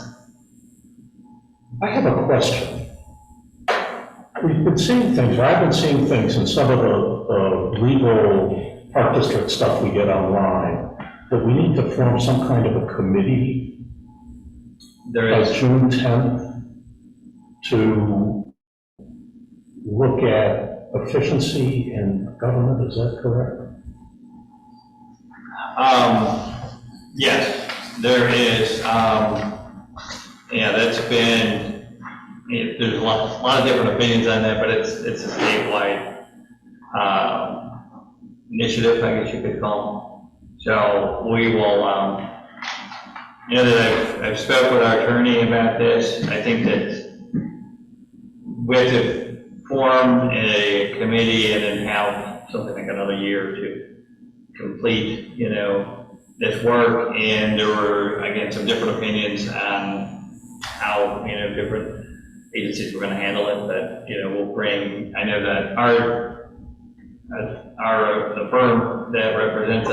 I have a question. We've been seeing things, or I've been seeing things in some of the legal Park District stuff we get online, that we need to form some kind of a committee There by is, June 10th to look at efficiency in government, is that correct? yes, there is. Yeah, that's been, there's a lot of different opinions on that, but it's a statewide initiative, I guess you could call it. So we will, that I've spoke with our attorney about this. I think that we have to form a committee and then have something like another year to complete, this work. And there were, again, some different opinions on how, different agencies were going to handle it. But, we'll bring, I know that the firm that represents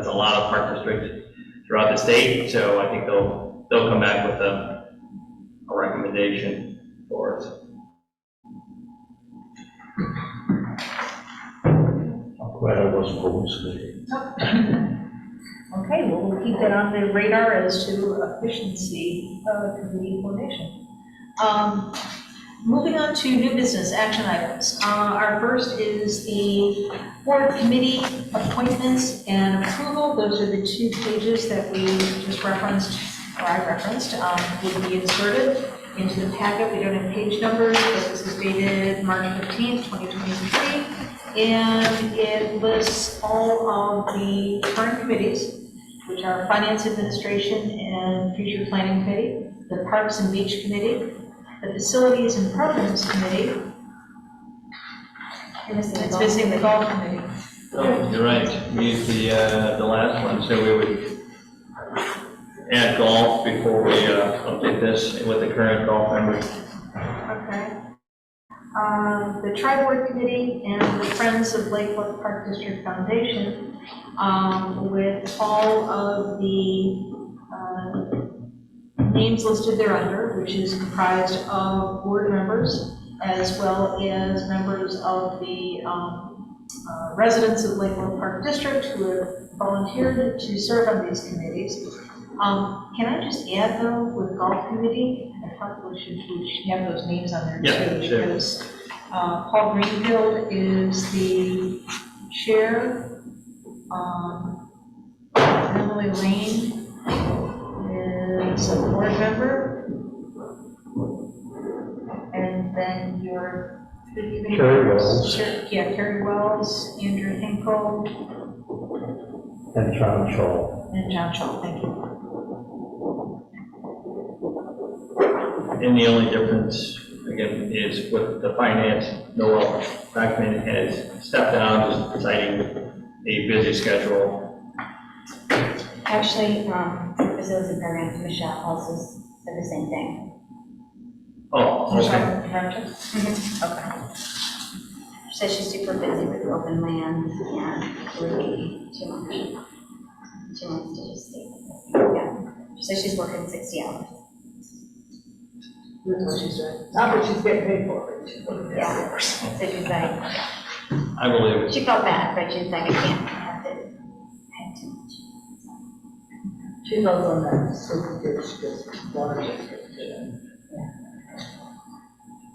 a lot of Park Districts throughout the state. So I think they'll come back with a recommendation for us. I'm glad I wasn't hallucinating. Okay, well, we'll keep that on the radar as to efficiency committee formation. Moving on to new business action items. Our first is the board committee appointments and approval. Those are the 2 pages that we just referenced, or I referenced, would be inserted into the packet. We don't have page numbers, but this is dated March 15th, 2023. And it lists all of the current committees, which are Finance Administration and Future Planning Committee, the Parks and Beach Committee, the Facilities and Programs Committee. It's missing the Golf Committee. Oh, you're right. We used the last one, so we would add golf before we update this with the current golf members. Okay. The Tri-Board Committee and the Friends of Lake Bluff Park District Foundation, with all of the names listed thereunder, which is comprised of board members as well as members of the residents of Lake Bluff Park District who have volunteered to serve on these committees. Can I just add though, with Golf Committee, I thought we should have those names on there too. Sure. Because Paul Greenfield is the chair, Emily Lane is a board member, and then your Carrie Wells. Carrie Wells, Andrew Hinkle, And John Shaw. and John Shaw, thank you. And the only difference, again, is with the finance, Noel Beckman has stepped down, just deciding a busy schedule. Actually, Facilities and Programs, Michelle also said the same thing. Oh, okay. Okay. She said she's super busy with open land and it would be too much. She wants to just stay with it. Yeah. She said she's working 60 hours. That's what she's doing. Not that she's getting paid for it, she's working Yeah. hours. So she's like, I believe it. she felt bad, but she's like, I can't have to She lives on that super ditch, just water district.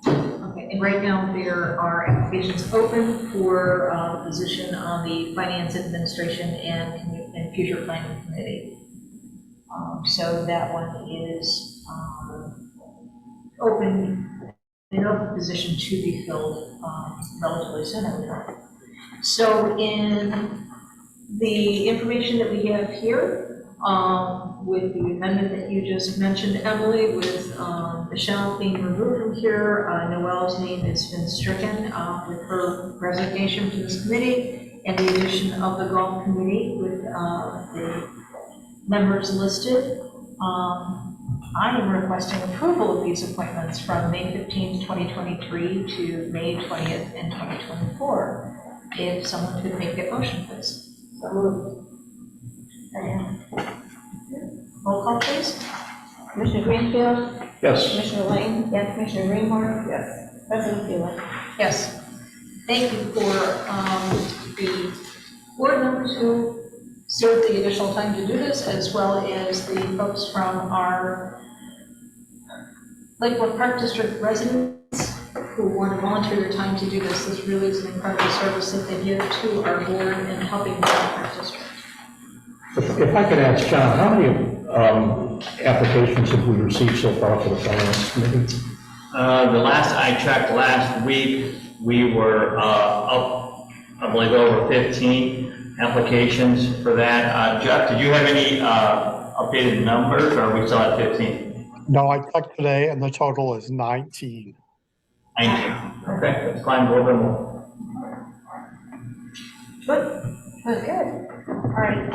Okay, and right now there are applications open for the position on the Finance Administration and Future Planning Committee. So that one is open, an open position to be filled relatively soon, I would hope. So in the information that we have here, with the amendment that you just mentioned, Emily, with Michelle being removed from here, Noelle's name has been stricken with her resignation from this committee, and the addition of the golf committee with the members listed. I am requesting approval of these appointments from May 15th, 2023 to May 20th in 2024. If someone could make that motion, please. So moved. Roll call, please. Commissioner Greenfield, Yes. Commissioner Lane, Yes. Commissioner Raymore, Yes. President Bueller. Yes. Thank you for the board members who served the additional time to do this, as well as the folks from our Lakewood Park District residents who want to volunteer their time to do this. This really is an incredible service that they give to our board in helping the Park District. If I could ask John, how many applications have we received so far for the Finance Committee? The last I checked last week, we were up, I believe, over 15 applications for that. Jeff, did you have any updated numbers, or are we still at 15? No, I checked today and the total is 19. 19. Okay, let's climb a little bit more. Good. All right.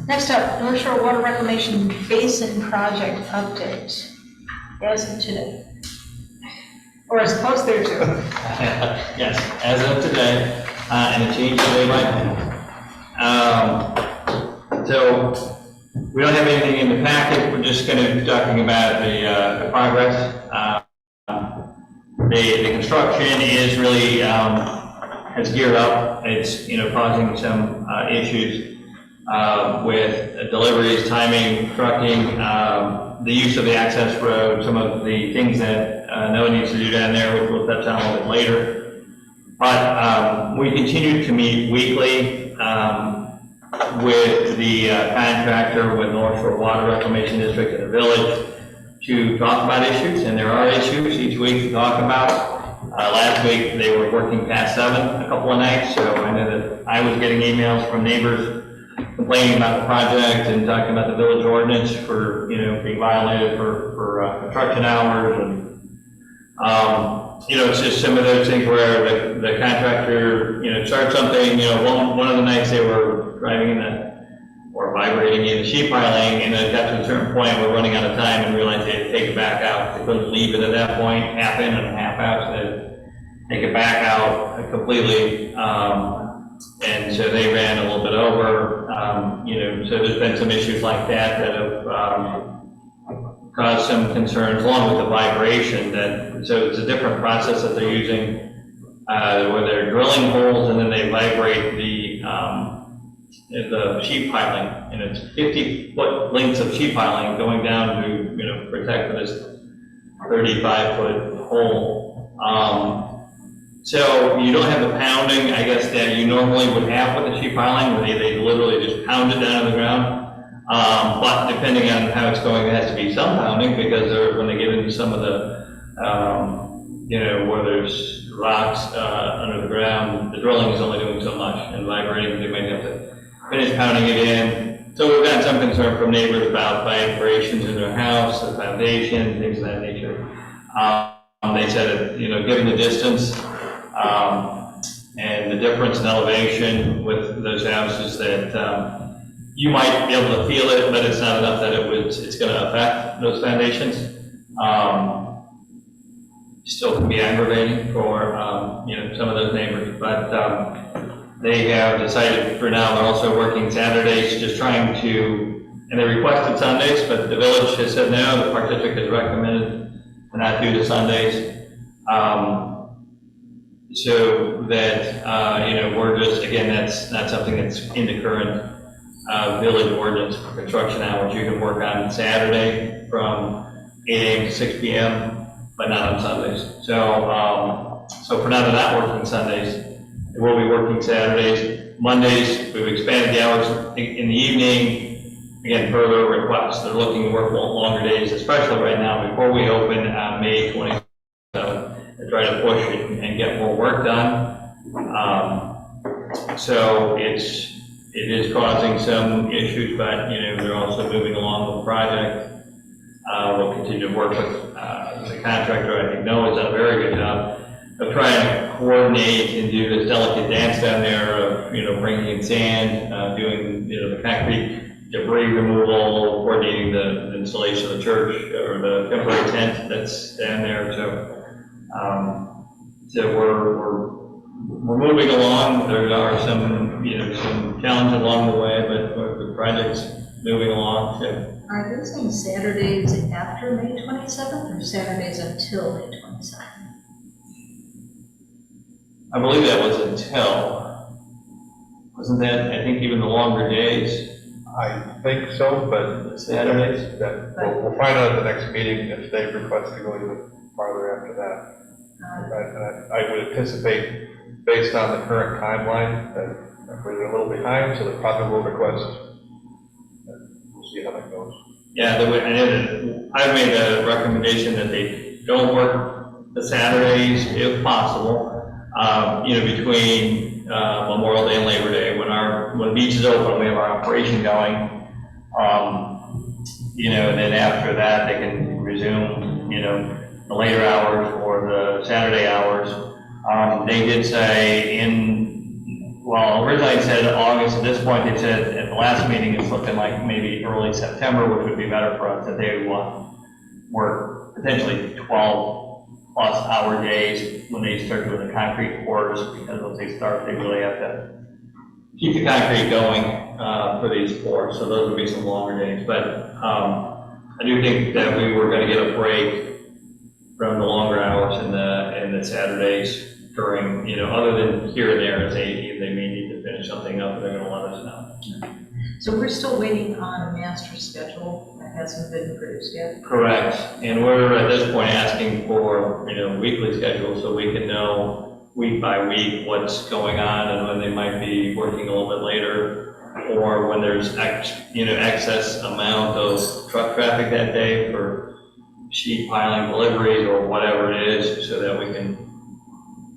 Next up, North Shore Water Reclamation Basin Project update. As of today. Or as opposed there to. Yes, as of today, and it changed today by then. So we don't have anything in the packet. We're just going to be talking about the progress. The construction is really has geared up. It's causing some issues with deliveries, timing, trucking, the use of the access road, some of the things that Noah needs to do down there, which we'll touch on a little bit later. But we continue to meet weekly with the contractor, with North Shore Water Reclamation District in the village, to talk about issues, and there are issues each week to talk about. Last week they were working past 7 a couple of nights, so I know that I was getting emails from neighbors complaining about the project and talking about the village ordinance for being violated for construction hours, and it's just some of those things where the contractor starts something. One of the nights they were driving in or vibrating in the sheet piling, and then it got to a certain point, we're running out of time and realized they had to take it back out. They couldn't leave it at that point, half in and half out, so they had to take it back out completely. And so they ran a little bit over, so there's been some issues like that have caused some concerns, along with the vibration. So it's a different process that they're using, where they're drilling holes and then they vibrate the sheet piling, and it's 50-foot lengths of sheet piling going down to protect this 35-foot hole. So you don't have the pounding, I guess, that you normally would have with the sheet piling, where they literally just pound it down to the ground. But depending on how it's going, there has to be some pounding, because when they get into some of the, where there's rocks under the ground, the drilling is only doing so much, and vibrating, they might have to finish pounding it in. So we've got some concern from neighbors about vibrations in their house, the foundation, things of that nature. They said, given the distance, and the difference in elevation with those houses, that you might be able to feel it, but it's not enough that it's going to affect those foundations. Still can be aggravating for some of those neighbors, but they have decided for now they're also working Saturdays, just trying to, and they requested Sundays, but the village has said no. The Park District has recommended to not do the Sundays. So that, we're just, again, that's not something that's in the current village ordinance for construction hours. You can work on Saturday from 8 AM to 6 PM, but not on Sundays. So for now, they're not working Sundays. They will be working Saturdays. Mondays, we've expanded the hours in the evening, again, per their request. They're looking to work longer days, especially right now, before we open on May 27th, to try to push it and get more work done. So it is causing some issues, but, they're also moving along with the project. We'll continue to work with the contractor. I think Noah's done a very good job of trying to coordinate and do this delicate dance down there of, bringing in sand, doing, the concrete debris removal, coordinating the installation of the church or the temporary tent that's down there. So we're moving along. There are some, some challenges along the way, but the project's moving along. So. Are they saying Saturdays after May 27th or Saturdays until May 27th? I believe that was until, wasn't that, I think even the longer days? I think so, but Saturdays? We'll find out at the next meeting if they request to go even farther after that. I would anticipate, based on the current timeline, that we're a little behind, so they probably will request. We'll see how that goes. Yeah, I've made a recommendation that they don't work the Saturdays if possible, between Memorial Day and Labor Day, when the beach is open, we have our operation going. And then after that, they can resume, the later hours or the Saturday hours. They did say originally it said August. At this point, they said at the last meeting, it's looking like maybe early September, which would be better for us, that they would want work potentially 12+ hour days when they start doing the concrete pours, because once they start, they really have to keep the concrete going for these pours. So those would be some longer days. But I do think that we were going to get a break from the longer hours and the Saturdays during, other than here and there, as they may need to finish something up, they're going to let us know. So we're still waiting on a master schedule that hasn't been produced yet? Correct. And we're at this point asking for, weekly schedule so we can know week by week what's going on and when they might be working a little bit later, or when there's excess amount of truck traffic that day for sheet piling deliveries or whatever it is, so that we can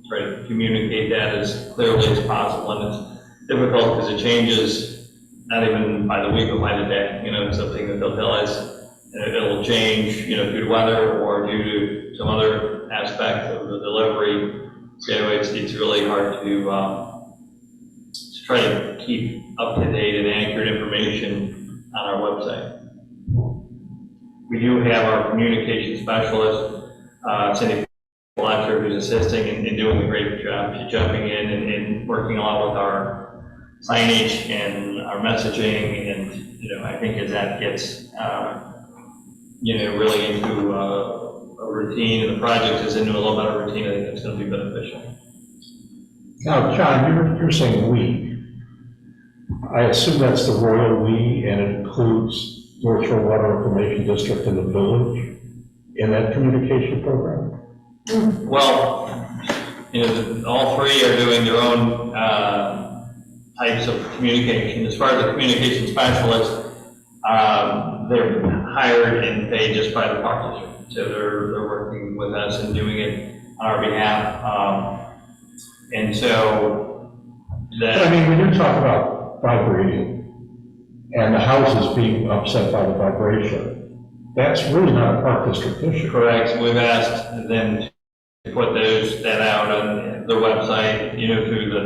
try to communicate that as clearly as possible. And it's difficult because it changes not even by the week or by the day. It's something that they'll tell us, and it'll change, due to weather or due to some other aspect of the delivery. So it's really hard to try to keep up to date and accurate information on our website. We do have our communication specialist, Cindy Fletcher, who's assisting and doing a great job. She's jumping in and working a lot with our signage and our messaging, and I think as that gets really into a routine, and the project is into a little better routine, I think it's going to be beneficial. Now, John, you're saying we. I assume that's the royal we, and it includes North Shore Water Information District and the village in that communication program? Well, all three are doing their own types of communication. As far as the communication specialists, they're hired and paid just by the park district. So they're working with us and doing it on our behalf. And so that. When you talk about vibrating and the houses being upset by the vibration, that's really not a park district issue. Correct. We've asked them to put that out on their website, through the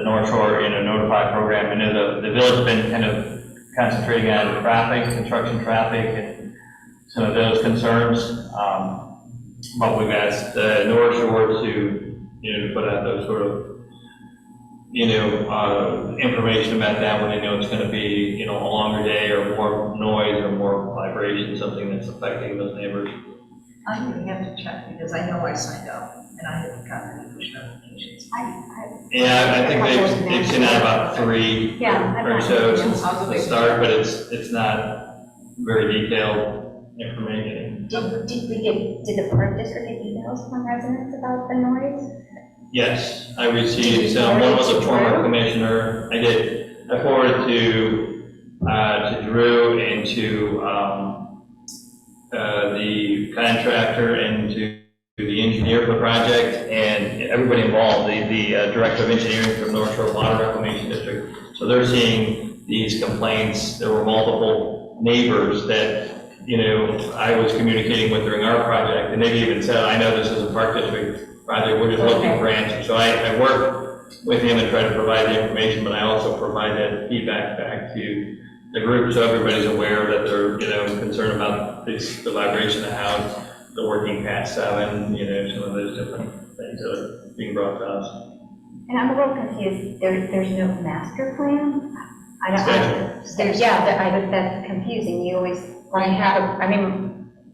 North Shore, Notify program. The village has been kind of concentrating on construction traffic, and some of those concerns. But we've asked North Shore to put out those sort of, information about that when they know it's going to be, a longer day or more noise or more vibration, something that's affecting those neighbors. I'm gonna have to check, because I know I signed up, and I haven't gotten any push notifications. Yeah, I think they've sent out about 3 Yeah, I've or got so it. since the start, but it's not very detailed information. Did the park district get emails from residents about the noise? Yes, I received some. One was a former commissioner. I did. I forwarded to Drew and to the contractor and to the engineer for the project and everybody involved, the director of engineering from North Shore Water Reclamation District. So they're seeing these complaints. There were multiple neighbors that, you know, I was communicating with during our project, and they even said, I know this is a park district project, we're just looking for answers. So I work with him and try to provide the information, but I also provide that feedback back to the group, so everybody's aware that they're, you know, concerned about the vibration of the house, the working past 7, you know, some of those different things that are being brought to us. And I'm a little confused, there's no master plan? That's confusing, you always,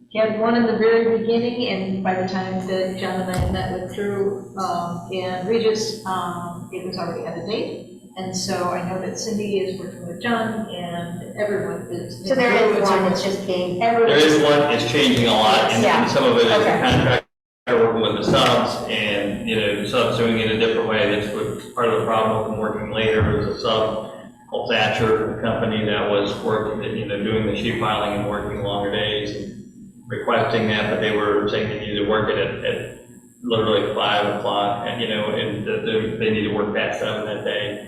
He had one in the very beginning, and by the time that John and I met with Drew and Regis, it was already at a date. And so I know that Cindy is working with John, and everyone is. so there is one, it's just being. There is one, it's changing a lot, and Yeah. some of it is the Okay. contractor working with the subs, and, you know, the subs doing it a different way. That's what part of the problem with them working later. There was a sub called Thatcher, the company that was working, you know, doing the sheet piling and working longer days and requesting that, but they were saying they needed to work it at literally 5 o'clock, and, you know, and they need to work past 7 that day.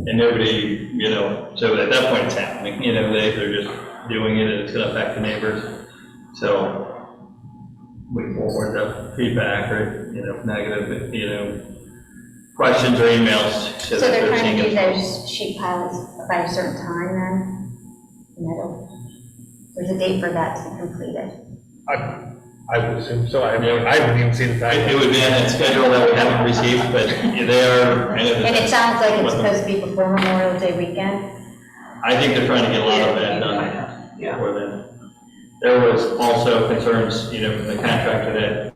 And nobody, you know, so at that point it's happening, you know, they're just doing it and it's gonna affect the neighbors. So we forward the feedback or, you know, negative, you know, questions or emails. So they're trying seeing to do it. those sheet piles by a certain time then? There's a date for that to be completed. I would assume so. I haven't even seen the It time. would be on that schedule that we haven't received, but they are. And it sounds like it's supposed to be before Memorial Day weekend? I think they're trying to get a lot of that done before then. There was also concerns, you know, from the contractor that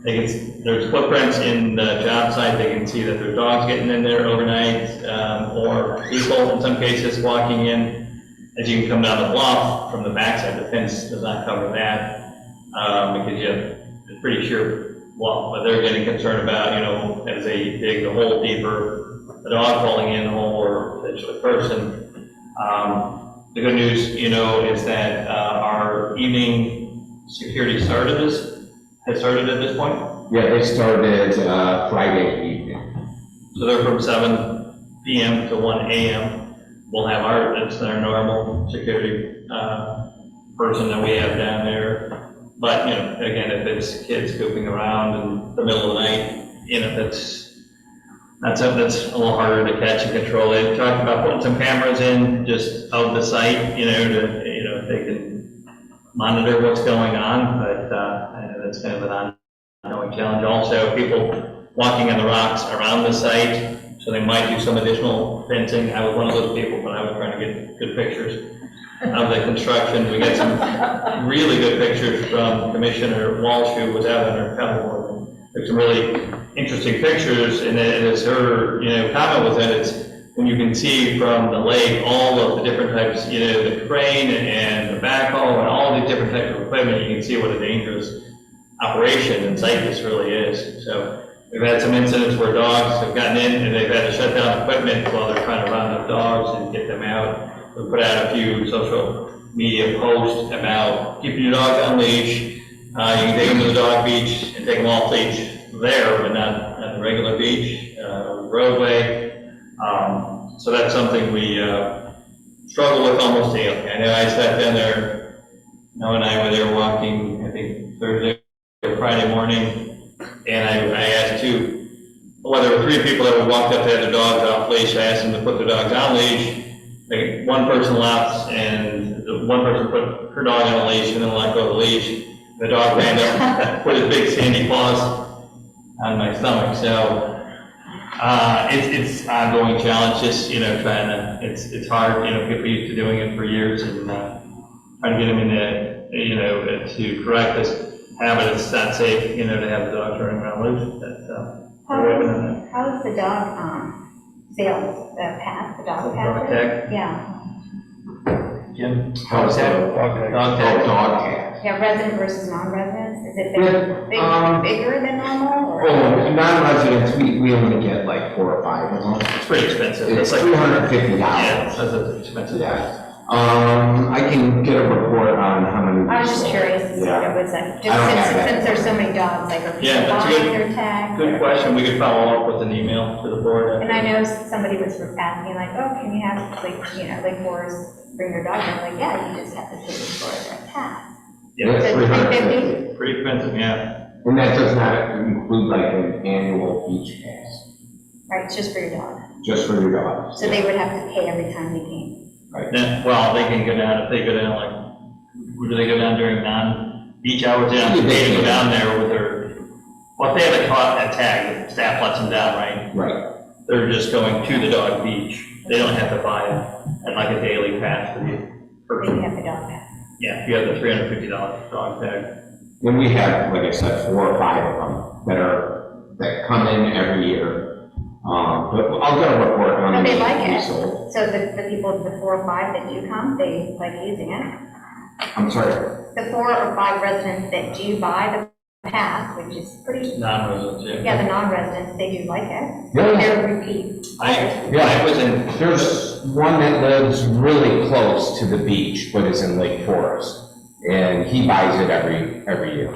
there's footprints in the job site, they can see that there's dogs getting in there overnight, or people in some cases walking in. As you can come down the bluff from the backside, the fence does not cover that, because you have a pretty sure bluff, but they're getting concerned about, you know, as they dig the hole deeper, the dog falling in the hole or potentially a person. The good news, you know, is that our evening security has started at this point. Yeah, they started Friday evening. So they're from 7 PM to 1 AM. We'll have that's our normal security person that we have down there. But, you know, again, if it's kids goofing around in the middle of the night, you know, that's something that's a little harder to catch and control. They talked about putting some cameras in just of the site, you know, to, you know, if they can monitor what's going on, but I know that's kind of an ongoing challenge. Also, people walking on the rocks around the site, so they might do some additional fencing. I was one of those people when I was trying to get good pictures of the construction. We got some really good pictures from Commissioner Walsh, who was out on her paddleboard. There's some really interesting pictures, and as her, you know, comment was that it's when you can see from the lake all of the different types, you know, the crane and the backhoe and all these different types of equipment, you can see what a dangerous operation and site this really is. So we've had some incidents where dogs have gotten in and they've had to shut down equipment while they're trying to round up dogs and get them out. We put out a few social media posts about keeping your dog on leash. You can take them to the dog beach and take them off leash there, but not at the regular beach, roadway. So that's something we struggle with almost daily. I know I sat down there, Noah and I were there walking, I think Thursday or Friday morning, and I asked there were 3 people that were walked up, they had their dogs off leash. I asked them to put their dogs on leash. One person left, and one person put her dog on a leash and then let go of the leash. The dog ran up, put his big sandy paws on my stomach. So it's ongoing challenge, just, you know, trying to, it's hard, you know, people used to doing it for years and trying to get them in the, you know, to correct this. habit, it's not safe, you know, to have the dogs running around loose, we're working on that. How is the dog, sales, pass, the dog pass? Dog tag? Yeah, Jim? How's that? Dog tag. Dog tag. yeah, resident versus non-residents, is it Yeah, bigger than normal, or? Oh, non-residents, we only get like 4 or 5 of them. It's pretty expensive. It's like $350. Yeah, that's expensive. Yeah. I can get a report on how many. I was just curious, if it Yeah. was like, I don't just have that. since there's so many dogs, like, are Yeah, people that's buying good. their tags? Good question, we could follow up with an email to the board. And I know somebody was asking like, oh, can you have, like, you know, like, Forrest bring their dog? And I'm like, yeah, you just have to pay for a pass. Yeah, So $350? pretty expensive, yeah. And that does not include like an annual beach pass, Right, it's just for your dog. just for your dog. So they would have to pay every time they came. Then, well, they can go down, if they go down, like, do they go down during non-beach hours? They don't have to pay to go down there with their, well, if they have a tag, the staff lets them down, right? Right. They're just going to the dog beach. They don't have to buy it, and like a daily pass for the They person. have the dog pass. Yeah, you have the $350 dog tag. And we have, like I said, 4 or 5 of them that come in every year. But I'll get a report on. But they like we it. sold. So the people, the 4 or 5 that do come, they like using it. I'm sorry. The 4 or 5 residents that do buy the pass, which is pretty, Non-residents, yeah. yeah, the non-residents, they do like it. Yeah. They're repeat. I was in, There's one that lives really close to the beach, but is in Lake Forest, and he buys it every year.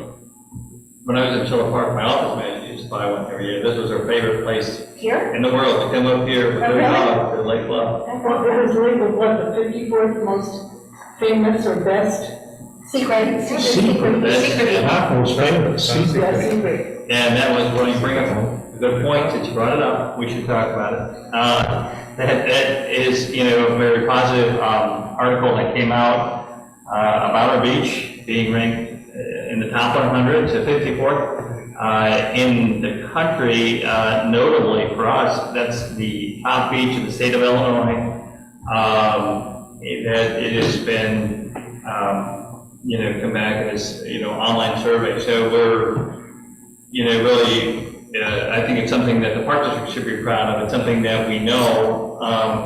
when I was in Chilla Park, my office manager used to buy one every year. This was her favorite place Here? in the world, to come up here with Oh, their really? dog to Lake Bluff. Well, it was labeled, what, the 54th most famous or best? Secret. Secret. Secret. Not most famous, Yeah, secret. secret. And that was when you bring up a good point, since you brought it up, we should talk about it. That is, you know, a very positive article that came out about our beach being ranked in the top 100 to 54th in the country. Notably for us, that's the top beach in the state of Illinois. That it has been, you know, come back as, you know, online survey. So we're, you know, really, I think it's something that the Park District should be proud of. It's something that we know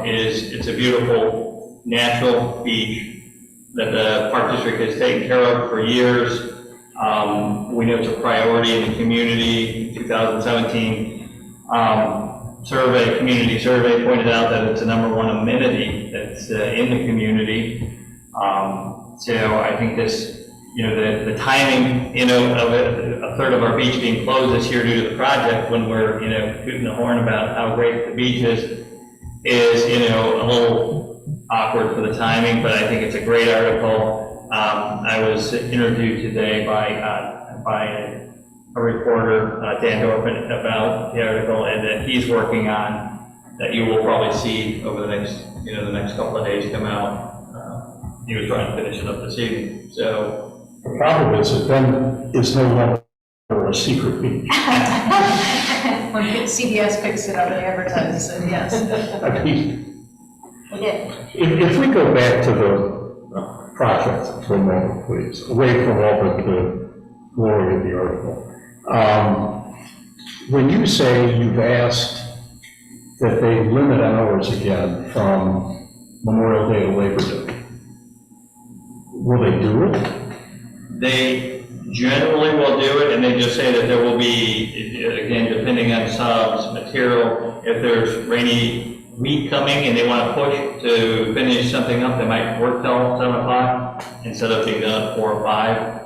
it's a beautiful natural beach that the Park District has taken care of for years. We know it's a priority in the community. 2017 community survey pointed out that it's the #1 amenity that's in the community. So I think this, you know, the timing, you know, of a third of our beach being closed this year due to the project, when we're, you know, tooting the horn about how great the beach is, you know, a little awkward for the timing, but I think it's a great article. I was interviewed today by a reporter, Dan Dorfman, about the article, and that he's working on, that you will probably see over the next, you know, the next couple of days come out. He was trying to finish it up this evening, so. The problem is it then is no longer a secret beach. When CBS picks it up and advertises it, yes. I mean, We did. if we go back to the project for a moment, please, away from all the glory of the article. When you say you've asked that they limit hours again from Memorial Day to Labor Day, will they do it? They generally will do it, and they just say that there will be, again, depending on subs, material, if there's rainy week coming and they want to push to finish something up, they might work till 7 o'clock instead of being done at 4 or 5.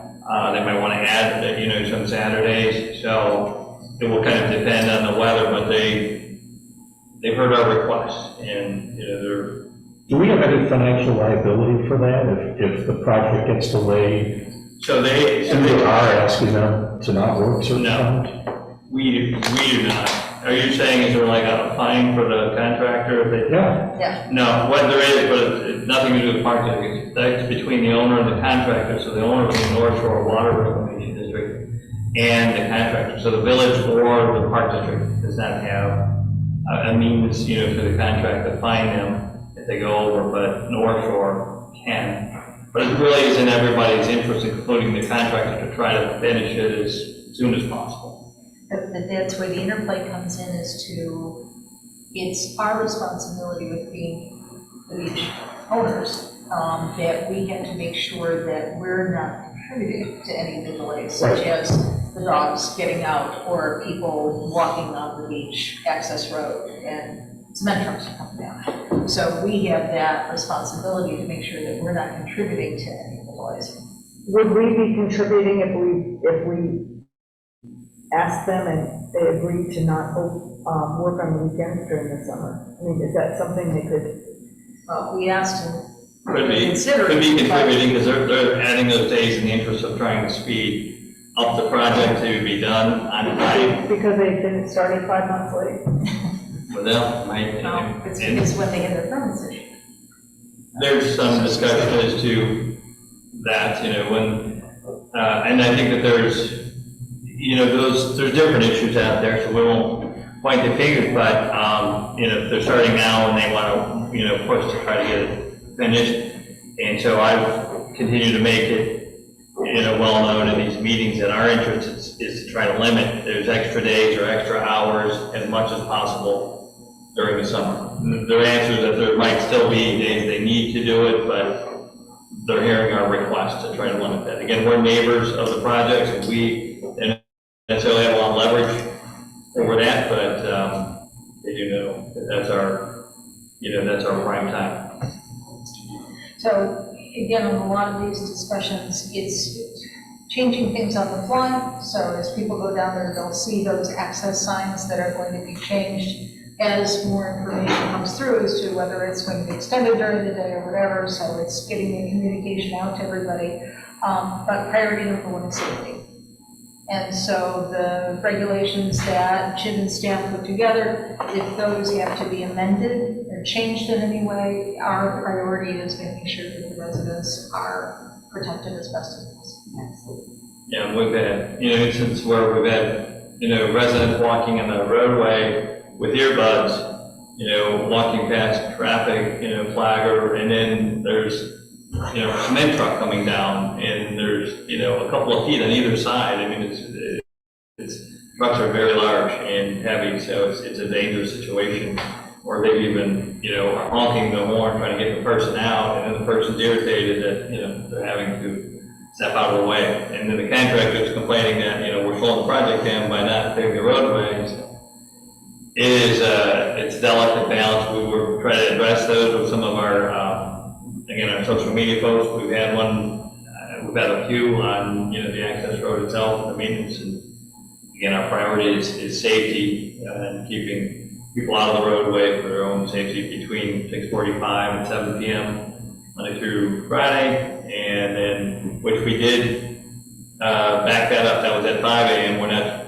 They might want to add, you know, some Saturdays, so it will kind of depend on the weather, but they've heard our requests, and, you know, they're. Do we have any financial liability for that if the project gets delayed? So they are asking them to not work certain No. times? We do not. Are you saying, is there like a fine for the contractor if they? Yeah. No, what there is, but it's nothing to do with Park District. That's between the owner and the contractor. So the owner is the North Shore Water Reclamation District and the contractor. So the village or the Park District does not have a means, you know, for the contract to fine them if they go over, but North Shore can. But it really is in everybody's interest, including the contractor, to try to finish it as soon as possible. But that's where the interplay comes in, it's our responsibility with being the beach owners, that we have to make sure that we're not contributing to any of the delays, such as the dogs getting out or people walking on the beach access road and cement trucks are coming down. So we have that responsibility to make sure that we're not contributing to any of the delays. Would we be contributing if we asked them and they agreed to not work on the weekends during the summer? I mean, is that something they could? We asked them. Could be contributing, because they're adding those days in the interest of trying to speed up the project to be done on time. Because they started 5 months late. But they'll, might, No, it's because when they had their permits issued. there's some discussion as to that, when, and I think that there's, there's different issues out there, so we won't point the fingers, but, if they're starting now and they want to, push to try to get it finished. And so I've continued to make it, well known in these meetings that our interest is to try to limit those extra days or extra hours as much as possible during the summer. Their answer is that there might still be days they need to do it, but they're hearing our request to try to limit that. Again, we're neighbors of the projects, and we don't necessarily have a lot of leverage over that, but they do know that that's our prime time. So again, on a lot of these discussions, it's changing things on the fly. So as people go down there, they'll see those access signs that are going to be changed as more information comes through as to whether it's going to be extended during the day or whatever. So it's getting the communication out to everybody. But priority number one is safety. And so the regulations that Jim and staff put together, if those have to be amended or changed in any way, our priority is making sure that the residents are protected as best as possible. Yeah, we've had, instances where we've had, residents walking in the roadway with earbuds, walking past traffic, flagger, and then there's, a cement truck coming down, and there's, a couple of feet on either side. I mean, trucks are very large and heavy, so it's a dangerous situation. Or they even, are honking the horn, trying to get the person out, and then the person's irritated that, they're having to step out of the way. And then the contractor's complaining that, we're slowing the project down by not paving the roadways. It's delicate balance. We were trying to address those with some of our, our social media posts. We've had a few on, the access road itself, the maintenance, and again, our priority is safety and keeping people out of the roadway for their own safety between 6:45 and 7 p.m. Monday through Friday, and then, which we did back that up, that was at 5 a.m. We're not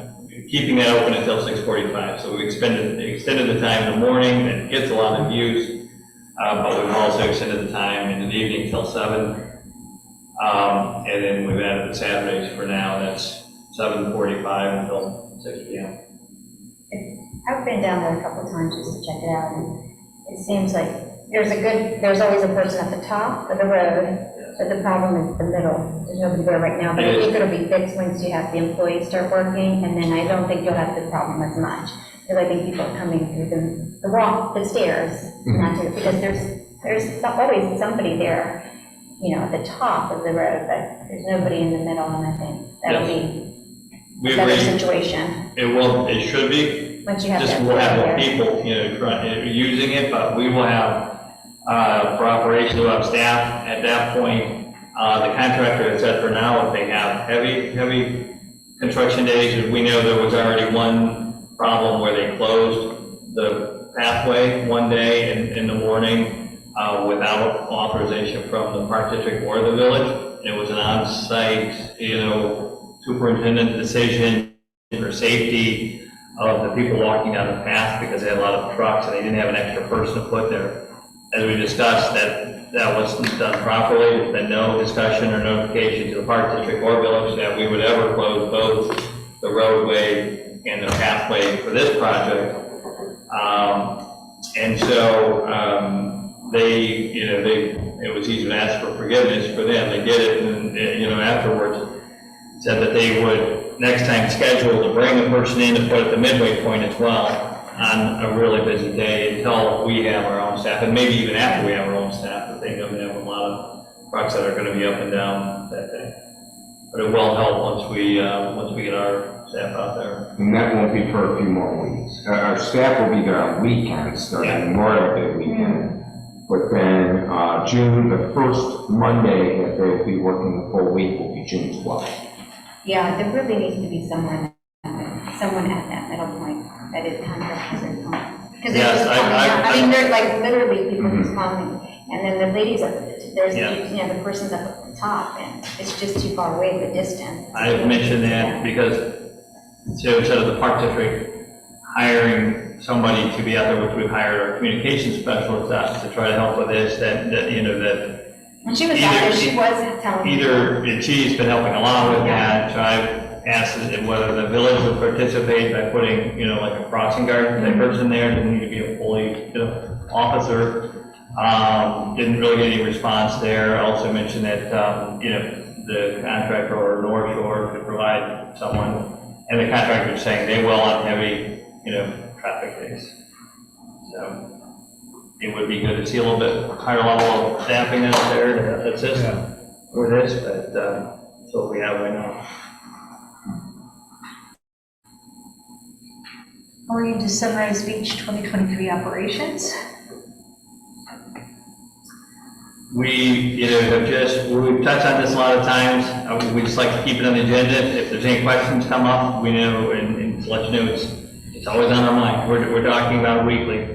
keeping that open until 6:45, so we extended the time in the morning. It gets a lot of use, but we've also extended the time in the evening till 7. And then we've added the Saturdays for now, that's 7:45 until 6 p.m. I've been down there a couple of times just to check it out, and it seems like there's always a person at the top of the road, but the problem is the middle. There's nobody there right now, but I think it'll be fixed once you have the employees start working, and then I don't think you'll have the problem as much, because I think people are coming through the stairs, not to, because there's always somebody there, at the top of the road, but there's nobody in the middle, and I think that'll be a better situation. It should be. Once you have Just that we'll have more there. people, using it, but we will have, for operations, we'll have staff at that point. The contractor had said for now, if they have heavy construction days, we know there was already one problem where they closed the pathway one day in the morning without authorization from the park district or the village. It was an on-site, superintendent decision for safety of the people walking down the path, because they had a lot of trucks and they didn't have an extra person to put there. As we discussed, that wasn't done properly. There's been no discussion or notification to the park district or village that we would ever close both the roadway and the pathway for this project. And so they it was easy to ask for forgiveness for them. They did it, and, you know, afterwards, said that they would next time schedule to bring a person in to put at the midway point as well on a really busy day until we have our own staff, and maybe even after we have our own staff, that they know we have a lot of trucks that are going to be up and down that day. But it will help once we get our staff out there. And that won't be for a few more weeks. Our staff will be there on weekends, starting Memorial Day weekend. But then, June, the first Monday that they'll be working the full week will be June 12th. Yeah, there really needs to be someone at that middle point that is contractors and because they're Yes, just coming out. I mean, they're like literally people just coming, and then the ladies up, there's, you know, the person's up at the top, and it's just too far away, the distance. I've mentioned that because, so instead of the park district hiring somebody to be out there, which we've hired our communications specialist out to try to help with this, that you know, that When she was out there, she was telling me. either, she's been helping a lot with that, so I've asked whether the village would participate by putting, you know, like a crossing guard type person there, didn't need to be a fully, you know, officer. Didn't really get any response there. I also mentioned that, you know, the contractor or North Shore could provide someone, and the contractor is saying they will on heavy, you know, traffic days. So it would be good to see a little bit higher level of staffing out there to assist with this, but that's what we have right now. Going to Sunrise Beach 2023 operations. We, you know, we've touched on this a lot of times. We just like to keep it on the agenda. If there's any questions come up, we know, and to let you know, it's always on our mind. We're talking about it weekly.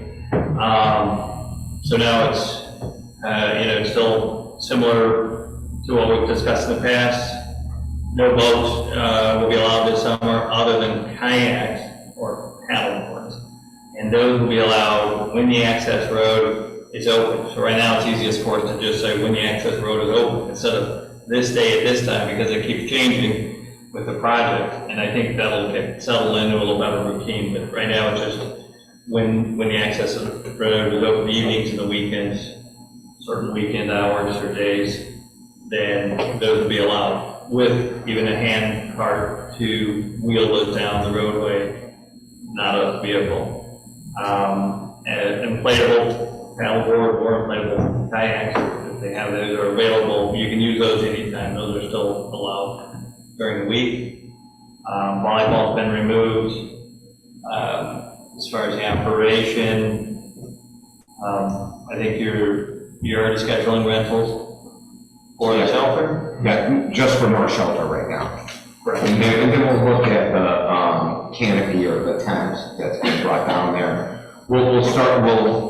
So now it's, you know, still similar to what we've discussed in the past. No boats will be allowed this summer other than kayaks or paddleboards. And those will be allowed when the access road is open. So right now it's easiest for us to just say when the access road is open instead of this day at this time, because it keeps changing with the project. And I think that'll get settled into a little better routine. But right now it's just when the access road is open, evenings and the weekends, certain weekend hours or days, then those will be allowed with even a hand cart to wheel those down the roadway, not a vehicle. And inflatable paddleboard or inflatable kayaks, if they have those, are available. You can use those anytime. Those are still allowed during the week. Volleyball's been removed. As far as the operation, I think you're already scheduling rentals for the shelter? Yeah, just for North Shelter right now. Correct. And then we'll look at the canopy or the tent that's been brought down there. We'll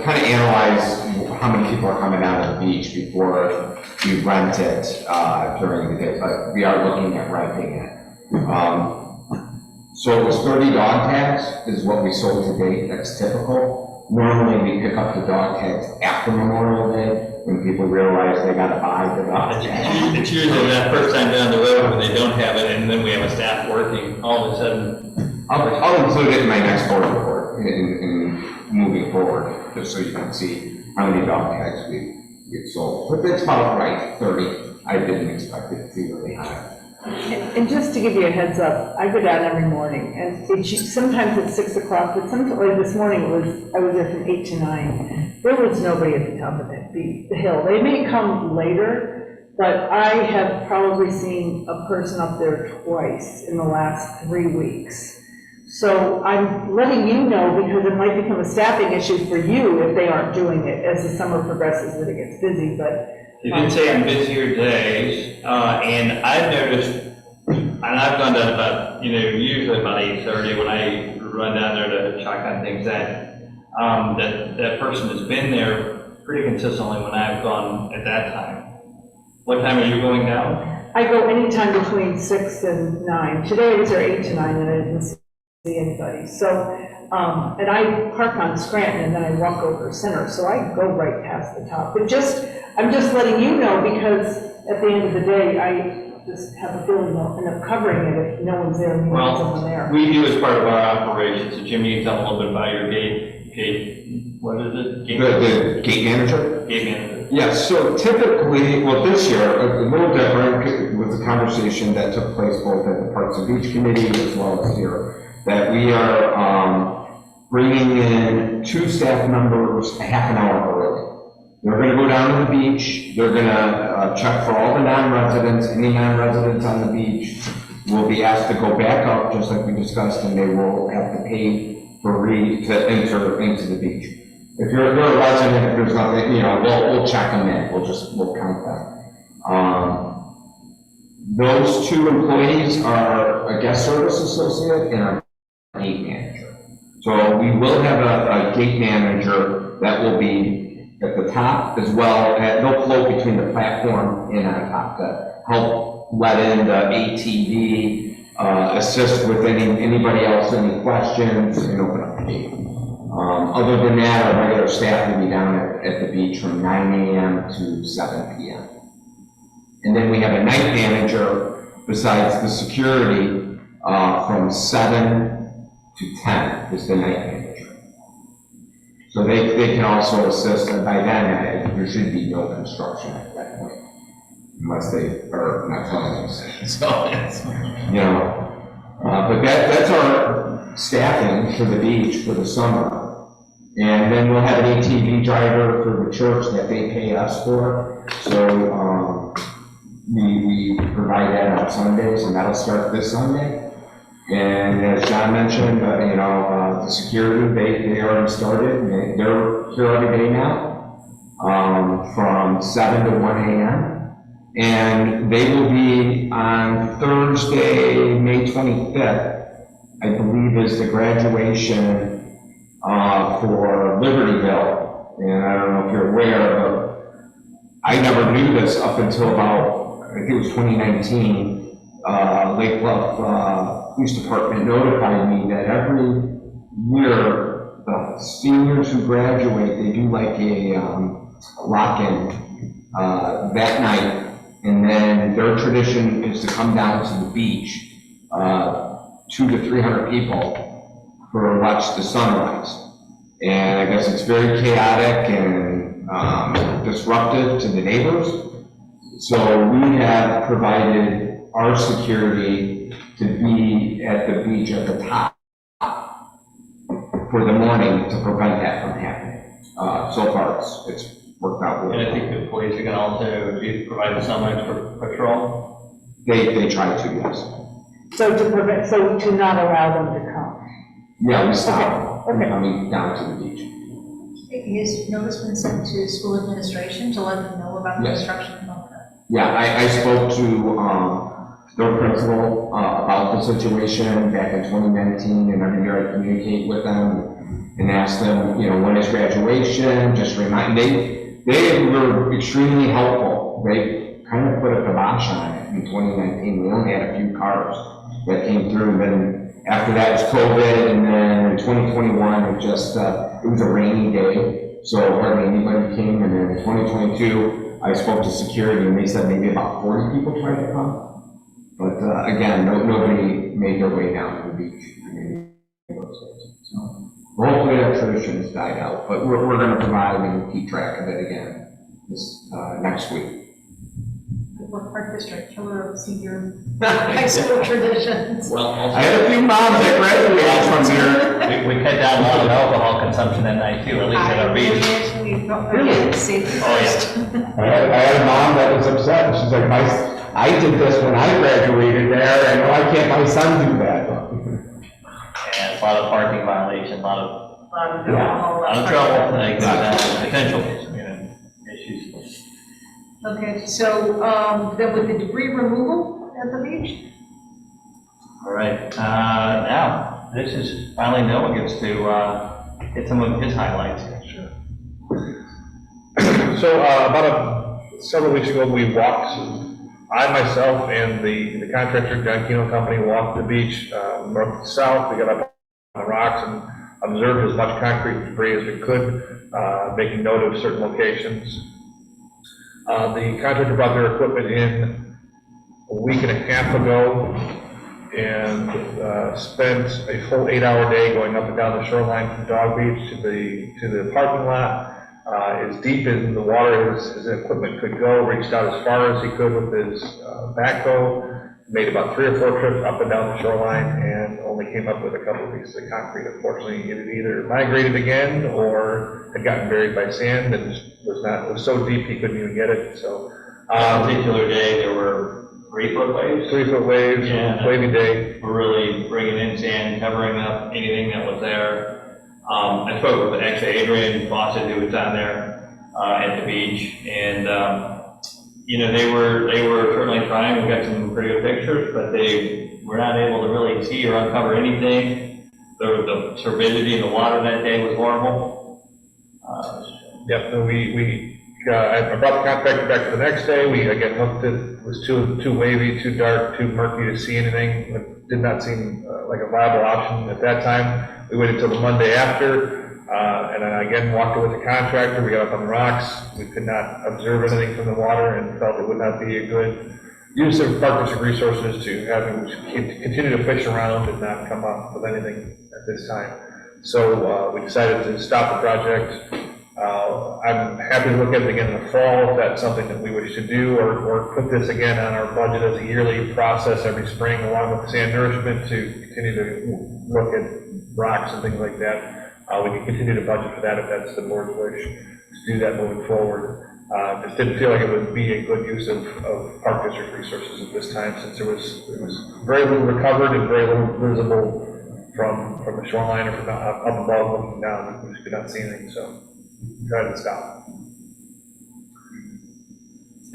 kind of analyze how many people are coming out of the beach before we rent it during the day, but we are looking at renting it. So it was 30 dog tags is what we sold to date. That's typical. Normally we pick up the dog tags after Memorial Day when people realize they got to buy the dog tags. It's usually that first time down the road when they don't have it, and then we have a staff working, all of a sudden. I'll include it in my next board report in moving forward, just so you can see how many dog tags we sold. But that's about right, 30. I didn't expect it to be really high. And just to give you a heads up, I go down every morning, and sometimes it's 6 o'clock, but sometimes, like this morning, I was there from 8 to 9. There was nobody at the top of the hill. They may come later, but I have probably seen a person up there twice in the last 3 weeks. So I'm letting you know, because it might become a staffing issue for you if they aren't doing it as the summer progresses, that it gets busy, but. You did say on busier days, and I've noticed, and I've gone down about, usually about 8:30 when I run down there to check on things, that person has been there pretty consistently when I've gone at that time. What time are you going down? I go anytime between 6 and 9. Today I was there 8 to 9 and I didn't see anybody. So, and I park on Scranton and then I walk over Center, so I go right past the top. But I'm just letting you know, because at the end of the day, I just have a feeling they'll end up covering it if no one's there and there's someone there. We do as part of our operations. So Jim, you can tell a little bit about your gate, what is it? The gate manager? Gate manager. Yes, so typically, well, this year, a little different with the conversation that took place both at the Parks and Beach Committee as well as here, that we are bringing in 2 staff members a half an hour early. They're going to go down to the beach, they're going to check for all the non-residents, any non-residents on the beach will be asked to go back up, just like we discussed, and they will have to pay to enter into the beach. If you're a resident, if there's nothing, we'll check them in, we'll count them. Those 2 employees are a guest service associate and a gate manager. So we will have a gate manager that will be at the top as well, they'll float between the platform and on top to help let in the ATV, assist with anybody else, any questions, and open up the gate. Other than that, our regular staff will be down at the beach from 9 a.m. to 7 p.m. And then we have a night manager besides the security from 7 to 10 is the night manager. So they can also assist, and by then there should be no construction at that point, unless they are not telling us. So, but that's our staffing for the beach for the summer. And then we'll have an ATV driver for the church that they pay us for. So we provide that on Sundays, and that'll start this Sunday. And as John mentioned, the security, they already started. They're here every day now, from 7 to 1 a.m. And they will be on Thursday, May 25th, I believe is the graduation for Libertyville. And I don't know if you're aware, but I never knew this up until about, I think it was 2019. Lake Bluff Police Department notified me that every year the seniors who graduate, they do like a lock-in that night. And then their tradition is to come down to the beach, 200 to 300 people, for watch the sunrise. And I guess it's very chaotic and disruptive to the neighbors. So we have provided our security to be at the beach at the top for the morning to prevent that from happening. So far it's worked out well. And I think the police are going to also provide some extra patrol. They try to, yes. So to not allow them to come. Yeah, we stop Okay. coming down to the beach. Has notice been sent to school administration to let them know about the Yes. construction and all that? Yeah, I spoke to their principal about the situation back in 2019, and every year I communicate with them and ask them, when is graduation, just remind, they were extremely helpful. They kind of put a kibosh on it in 2019. We only had a few cars that came through, and then after that was COVID, and then in 2021, it was a rainy day, so hardly anybody came, and then in 2022, I spoke to security, and they said maybe about 40 people tried to come. But again, nobody made their way down to the beach. So hopefully that tradition has died out, but we're going to provide and keep track of it again this next week. What Park District, killer of senior high school traditions. Well, I had a few moms that graduated from here. we cut down a lot of alcohol consumption that night too, at least at our beach. Really? Safety Oh, first. I had a mom that was upset. She's like, I did this when I graduated there, and I can't my son do that. And a lot of parking violation, a lot of Alcohol. trouble, like, potential, issues. Okay, so, then with the debris removal at the beach? All right, now, this is, finally Noah gets to, get some of his highlights. Sure. So several weeks ago, we walked, I myself and the contractor, John Keno Company, walked the beach north to south. We got up on the rocks and observed as much concrete debris as we could, making note of certain locations. The contractor brought their equipment in a week and a half ago and spent a full 8-hour day going up and down the shoreline from Dog Beach to the parking lot. as deep in the water as his equipment could go, reached out as far as he could with his backhoe, made about 3 or 4 trips up and down the shoreline, and only came up with a couple of pieces of concrete. Unfortunately, it had either migrated again or had gotten buried by sand and it was so deep he couldn't even get it, so. On a particular day, there were 3-foot waves. 3-foot waves, Yeah. wavy day. We're really bringing in sand, covering up anything that was there. I spoke with actually Adrian Fawcett, who was down there at the beach, and you know, they were certainly trying. We got some pretty good pictures, but they were not able to really see or uncover anything. The turbidity in the water that day was horrible. Yep, so I brought the contractor back the next day. We again looked at, it was too wavy, too dark, too murky to see anything. It did not seem like a viable option at that time. We waited till the Monday after, and I again walked with the contractor. We got up on the rocks. We could not observe anything from the water and felt it would not be a good use of Park District resources to have him continue to fish around and not come up with anything at this time. So we decided to stop the project. I'm happy to look at it again in the fall if that's something that we wish to do, or put this again on our budget as a yearly process every spring along with sand nourishment to continue to look at rocks and things like that. We can continue to budget for that if that's the board's wish to do that moving forward. Just didn't feel like it would be a good use of Park District resources at this time, since there was very little recovered and very little visible from the shoreline or from up above looking down. We just could not see anything, so we tried to stop.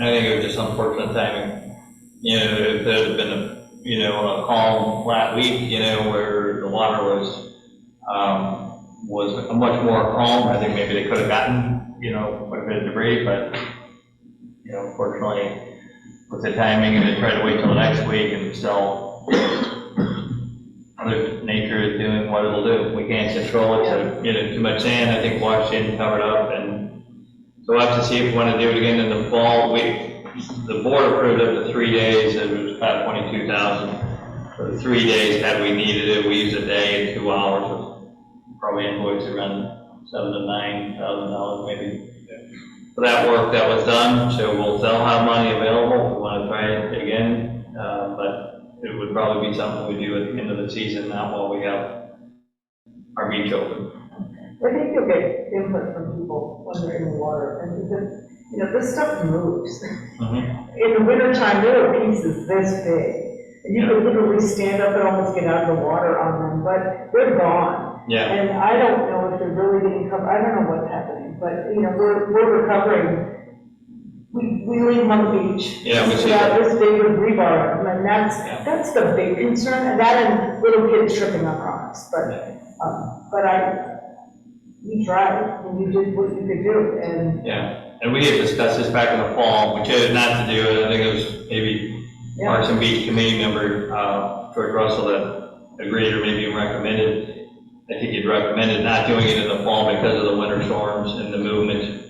I think it was just unfortunate timing. You know, if there had been a calm flat week, you know, where the water was much more calm, I think maybe they could have gotten, you know, quite a bit of debris, but, you know, unfortunately, with the timing, and they tried to wait till the next week, and still, Mother Nature is doing what it'll do. We can't control it, so, you know, too much sand, I think, washed in, covered up, and so we'll have to see if we want to do it again in the fall. The board approved it for 3 days, and it was about 22,000. For the 3 days, had we needed it, we used a day and 2 hours, with probably invoiced around $7,000 to $9,000 maybe. For that work that was done, so we'll still have money available if we want to try it again, but it would probably be something we do at the end of the season, not while we have our beach open. I think you'll get input from people when they're in the water, and because, you know, this stuff moves. In the wintertime, there are pieces this big, and you could literally stand up and almost get out of the water on them, but they're gone. Yeah. And I don't know if they're really getting covered, I don't know what's happening, but, you know, we're recovering. We leave them on the beach. Yeah, we see that. This big with rebar, and that's the big concern, and that and little kids tripping on rocks, but you tried, and you did what you could do, and. Yeah, and we had discussed this back in the fall. We chose not to do it. I think it was maybe Parks and Beach Committee member, George Russell, that agreed or maybe recommended. I think he'd recommended not doing it in the fall because of the winter storms and the movement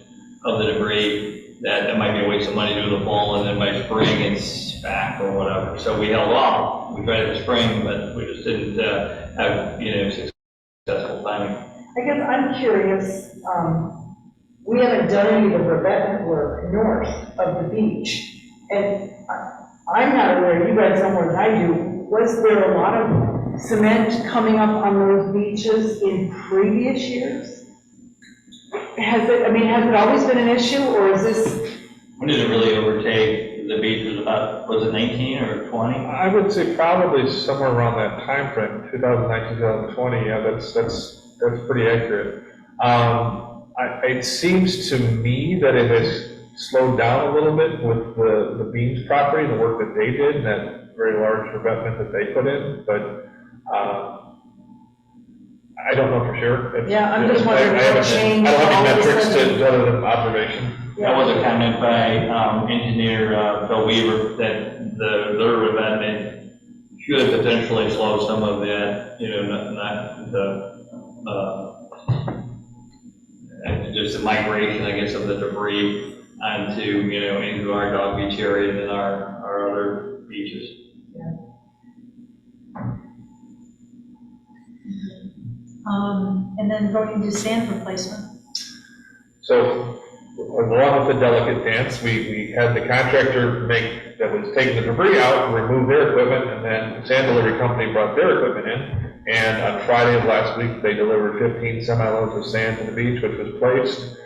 of the debris. That might be a waste of money to do in the fall, and then by spring it's back or whatever. So we held off. We tried it in spring, but we just didn't have, you know, successful timing. I guess I'm curious, we haven't done any of the revetment work north of the beach, and I'm not aware, you guys know more than I do, was there a lot of cement coming up on those beaches in previous years? Has it always been an issue, or is this? When did it really overtake the beach? Was it 19 or 20? I would say probably somewhere around that time frame, 2019, 2020. Yeah, that's pretty accurate. It seems to me that it has slowed down a little bit with the Beans property, the work that they did, and that very large revetment that they put in, but I don't know for sure. Yeah, I'm just wondering what changed. I don't have any metrics to other than observation. That was a comment by engineer Phil Weaver that their revetment should potentially slow some of that, you know, not the just the migration, I guess, of the debris onto, you know, into our Dog Beach area and then our other beaches. And then going to sand replacement. So along with the delicate dance, we had the contractor that was taking the debris out, remove their equipment, and then the sand delivery company brought their equipment in. And on Friday of last week, they delivered 15 semi-loads of sand to the beach, which was placed.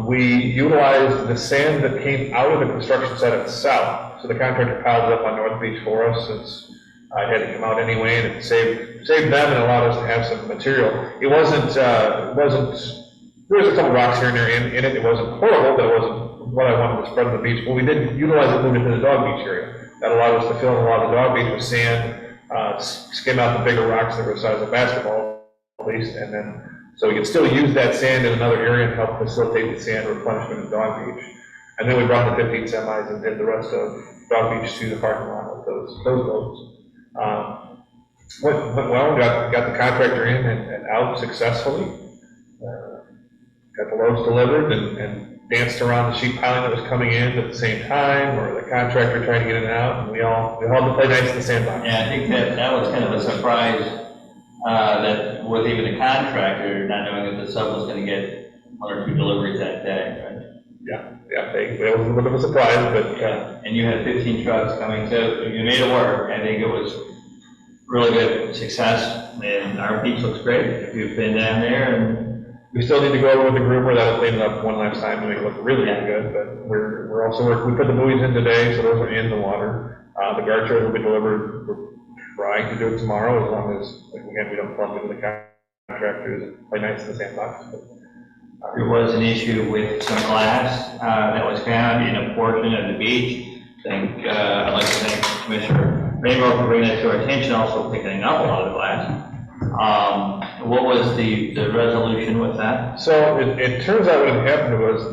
We utilized the sand that came out of the construction site itself. So the contractor piled it up on North Beach for us, since I had to come out anyway, and it saved them and allowed us to have some material. It wasn't, there was a couple rocks here and there in it. It wasn't horrible, but it wasn't what I wanted to spread on the beach. But we did utilize it moving to the dog beach area. That allowed us to fill in a lot of the dog beach with sand, skim out the bigger rocks that were the size of a basketball, at least, and then, so we could still use that sand in another area and help facilitate the sand replenishment in dog beach. And then we brought the 15 semis and did the rest of dog beach to the parking lot with those loads. Went well, got the contractor in and out successfully. Got the loads delivered and danced around the sheet piling that was coming in at the same time, or the contractor trying to get in and out, and we all had to play nice in the sandbox. Yeah, I think that was kind of a surprise, that with even the contractor, not knowing that the sub was gonna get 1 or 2 deliveries that day, right? It was a little bit of a surprise, but, And you had 15 trucks coming, so you made it work. I think it was really good success, and our beach looks great. If you've been down there, and we still need to go over with the groomer. That'll clean it up one last time to make it look really good, but we're also we put the buoys in today, so those are in the water. The guard chairs will be delivered. We're trying to do it tomorrow, as long as, again, we don't bump into the contractors and play nice in the sandbox. But, there was an issue with some glass that was found in a portion of the beach. I'd like to thank Commissioner Rainbow for bringing that to our attention, also picking up a lot of the glass. What was the resolution with that? So it turns out what had happened was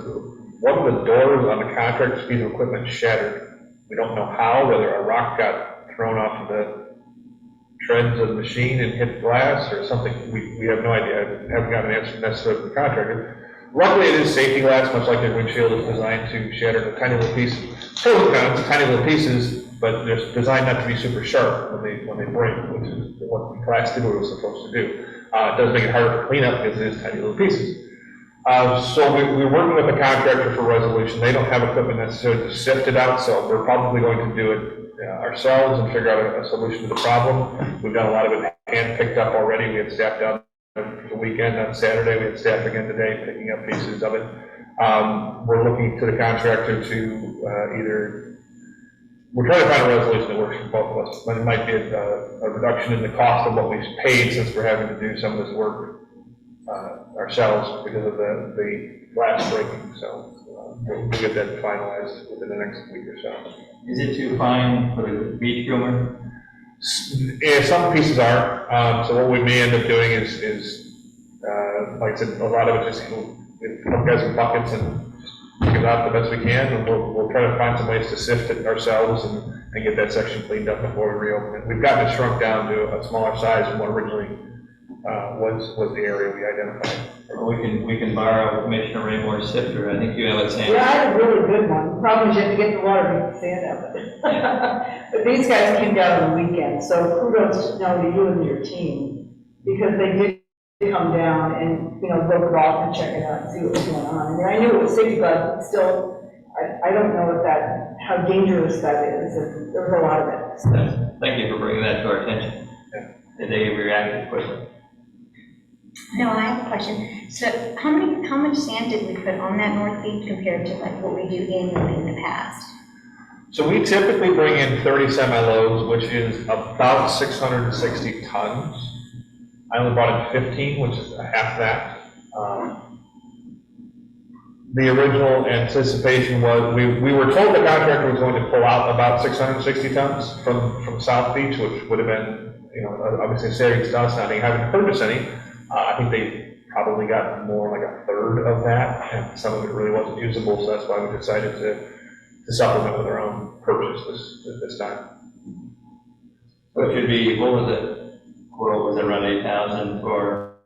one of the doors on the contractor's piece of equipment shattered. We don't know how, whether a rock got thrown off the treads of the machine and hit glass or something. We have no idea. I haven't got an answer necessarily from the contractor. Luckily, it is safety glass, much like their windshield is designed to shatter into tiny little pieces. Tiny little pieces, but they're designed not to be super sharp when they break, which is what the glass did what it was supposed to do. It does make it harder to clean up because it is tiny little pieces. So we're working with the contractor for resolution. They don't have equipment necessarily to sift it out, so we're probably going to do it ourselves and figure out a solution to the problem. We've done a lot of it hand picked up already. We had staff down the weekend on Saturday. We had staff again today picking up pieces of it. We're looking to the contractor to we're trying to find a resolution that works for both of us, but it might be a reduction in the cost of what we've paid, since we're having to do some of this work ourselves because of the glass breaking. So we'll get that finalized within the next week or so. Is it too fine for the beach groomer? Yeah, some pieces are. So what we may end up doing is like I said, a lot of it just guys in buckets and get it out the best we can, and we'll try to find some ways to sift it ourselves and get that section cleaned up before we reopen it. We've gotten it shrunk down to a smaller size than what originally was the area we identified. Or we can borrow Commissioner Raymor's sifter. I think you have it, Sam. Yeah, I had a really good one. The problem is you have to get the water to get the sand out of it. But these guys came down on the weekend, so kudos to you and your team, because they did come down and, look it off and check it out and see what was going on. I mean, I knew it was safety glass, but still, I don't know how dangerous that is. There was a lot of it. Thank you for bringing that to our attention. And they reacted quickly. No, I have a question. So how much sand did we put on that North Beach compared to like what we do annually in the past? So we typically bring in 30 semi-loads, which is about 660 tons. I only brought in 15, which is half that. The original anticipation was, we were told the contractor was going to pull out about 660 tons from South Beach, which would have been, obviously savings to us, not having to purchase any. I think they probably got more like a third of that, and some of it really wasn't usable, so that's why we decided to supplement with our own purchase this time. So it should be, what was it, around 8,000 for?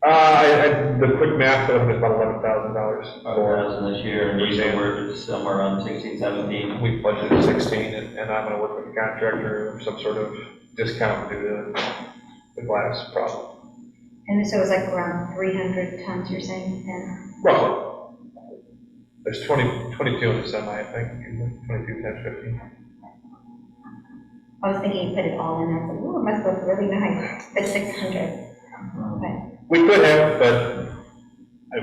The quick math of it is about $11,000. 4,000 this year, and usually we're somewhere around 16, 17. We budgeted 16, and I'm gonna work with the contractor or some sort of discount due to the glass problem. And so it was like around 300 tons, you're saying, then? Roughly. There's 22 in the semi, I think, 22 times 15. I was thinking you put it all in, I was like, ooh, it must look really nice, but 600. But We could have, but I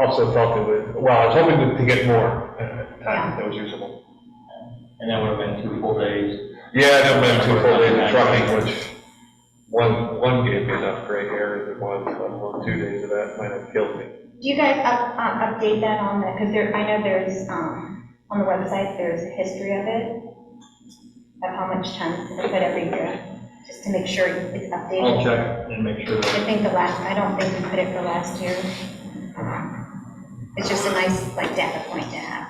also felt it would, well, I was hoping to get more time that was usable. And that would have been 2 full days. Yeah, that would have been 2 full days of trucking, which one gave me enough gray hair as it was, but 2 days of that might have killed me. do you guys update that on the, because there, I know there's, on the website, there's a history of it, of how much tons they put every year, just to make sure it's updated. I'll check and make sure I that, think I don't think we put it for last year. It's just a nice, like, data point to have.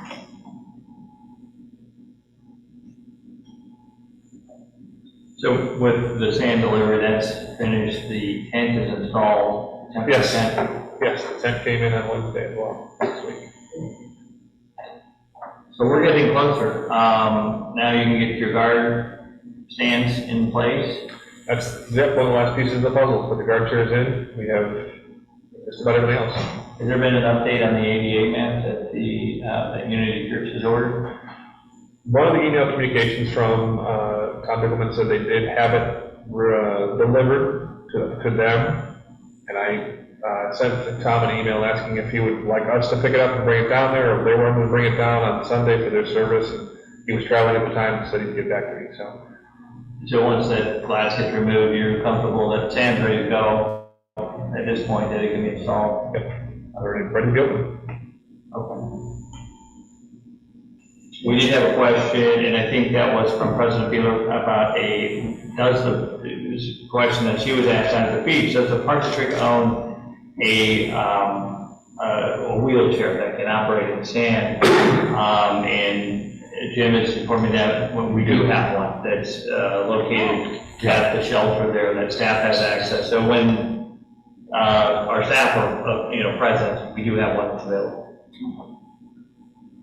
so with the sand delivery, that's finished, the tent is installed. 10%. Yes, the tent came in on Wednesday as well, this week. So we're getting closer. Now you can get your guard stands in place. That's, one of the last pieces of the puzzle, put the guard chairs in, we have just about everything else. Has there been an update on the ADA map that that Unity Church has ordered? One of the email communications from Tom Dickelman said they did have it delivered to them, and I sent Tom an email asking if he would like us to pick it up and bring it down there, or if they wanted to bring it down on Sunday for their service, and he was traveling at the time and said he'd get back to me, so. So once that glass gets removed, you're comfortable that sand's ready to go at this point, that it can be installed? Yep, ready to go. Okay. We did have a question, and I think that was from President Beeler about it was a question that she was asked on the beach, does the Park District own a wheelchair that can operate in sand? And Jim has informed me that we do have one that's located at the shelter there, that staff has access. So when our staff are present, we do have one that's available.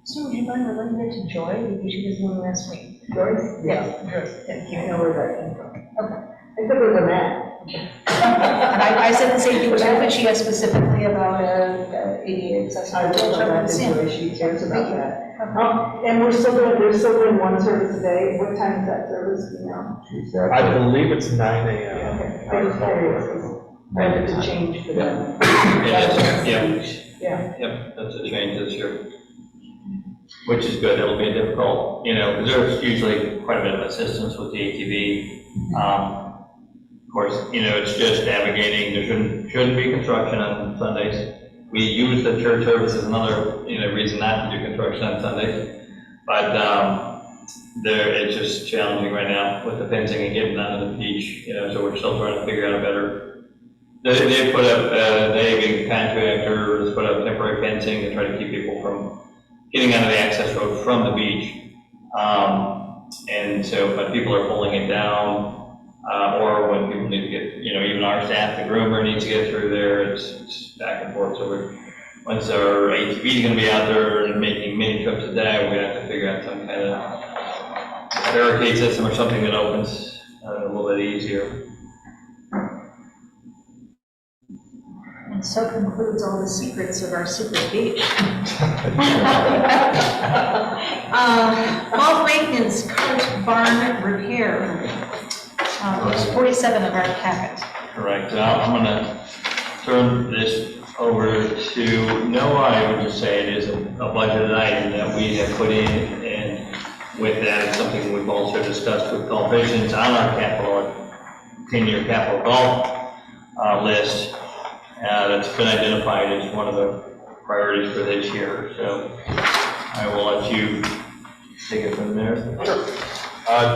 So would you mind relating it to Joy, because she was one last week? Joyce? Yes, Joyce, thank I you. know where that came from. Okay. I thought it was a man. And I said the same thing to her, but she asked specifically about ADA I accessible. will have that into her, she cares about that. And we're still doing one service a day, what time is that service, you know? I believe it's 9 a.m. Okay, I was curious, I had to change for them. Yep, that's a change this year, which is good. It'll be difficult, because there's usually quite a bit of assistance with the ATV. Of course, it's just navigating. There shouldn't be construction on Sundays. We use the church service as another, reason not to do construction on Sundays. But it's just challenging right now with the fencing and getting onto the beach, so we're still trying to figure out a better. They put up, being contractors, put up temporary fencing to try to keep people from getting onto the access road from the beach. But people are pulling it down. Or when people need to get, even our staff, the groomer needs to get through there, it's back and forth. So once our ATV is going to be out there and making many trips a day, we're going to have to figure out some kind of barricade system or something that opens a little bit easier. And so concludes all the secrets of our secret beach. Malt maintenance, cart barn repair. There's 47 of our packet. Correct. Now, I'm going to turn this over to Noah. I would just say it is a budgeted item that we have put in, and with that, it's something we've also discussed with Golf Visions on our 10-year capital golf list. That's been identified as one of the priorities for this year. So I will let you take it from there. Sure.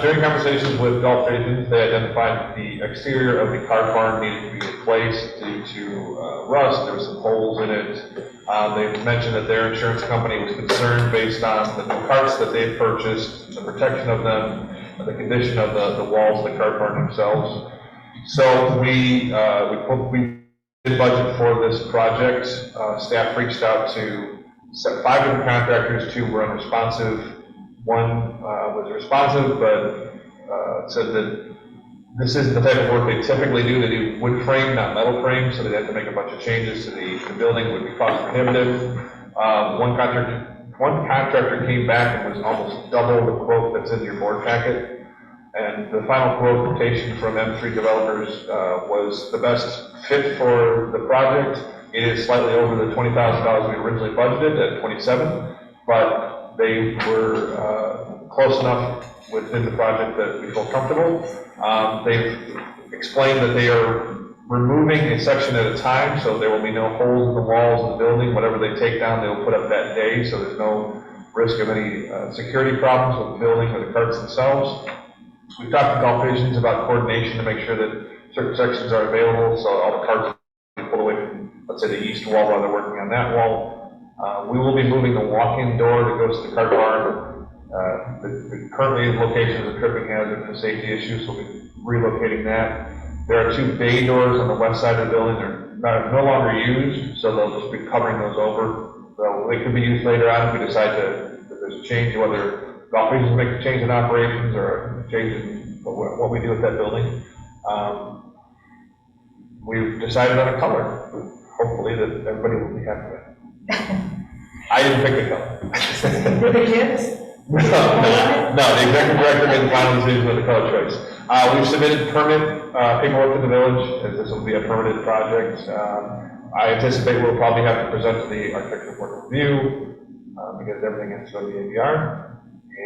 During conversations with Golf Visions, they identified the exterior of the cart barn needed to be replaced due to rust. There were some holes in it. They mentioned that their insurance company was concerned based on the new carts that they had purchased, the protection of them, the condition of the walls of the cart barn themselves. So we did budget for this project. Staff reached out to 5 different contractors. 2 were unresponsive. One was responsive, but said that This isn't the type of work they typically do. They do wood frame, not metal frame, so they'd have to make a bunch of changes to the building, would be cost prohibitive. One contractor came back and was almost double the quote that's in your board packet. And the final quotation from M3 Developers was the best fit for the project. It is slightly over the $20,000 we originally budgeted at 27, but they were close enough within the project that we feel comfortable. They've explained that they are removing a section at a time, so there will be no holes in the walls of the building. Whatever they take down, they will put up that day, so there's no risk of any security problems with the building or the carts themselves. We've talked to Golf Visions about coordination to make sure that certain sections are available, so all the carts will be pulled away from, let's say, the east wall while they're working on that wall. We will be moving the walk-in door that goes to the cart barn. Currently, the location is a tripping hazard and a safety issue, so we'll be relocating that. There are 2 bay doors on the west side of the building. They're no longer used, so they'll just be covering those over. So they could be used later on if we decide that there's a change, whether Golf Visions make a change in operations or a change in what we do with that building. We've decided on a color. Hopefully that everybody will be happy with. I didn't pick the color. Did the kids? No, the executive director made the final decision with the color choice. We've submitted permit paperwork to the village, as this will be a permitted project. I anticipate we'll probably have to present to the architectural board review, because everything has to go to the ABR.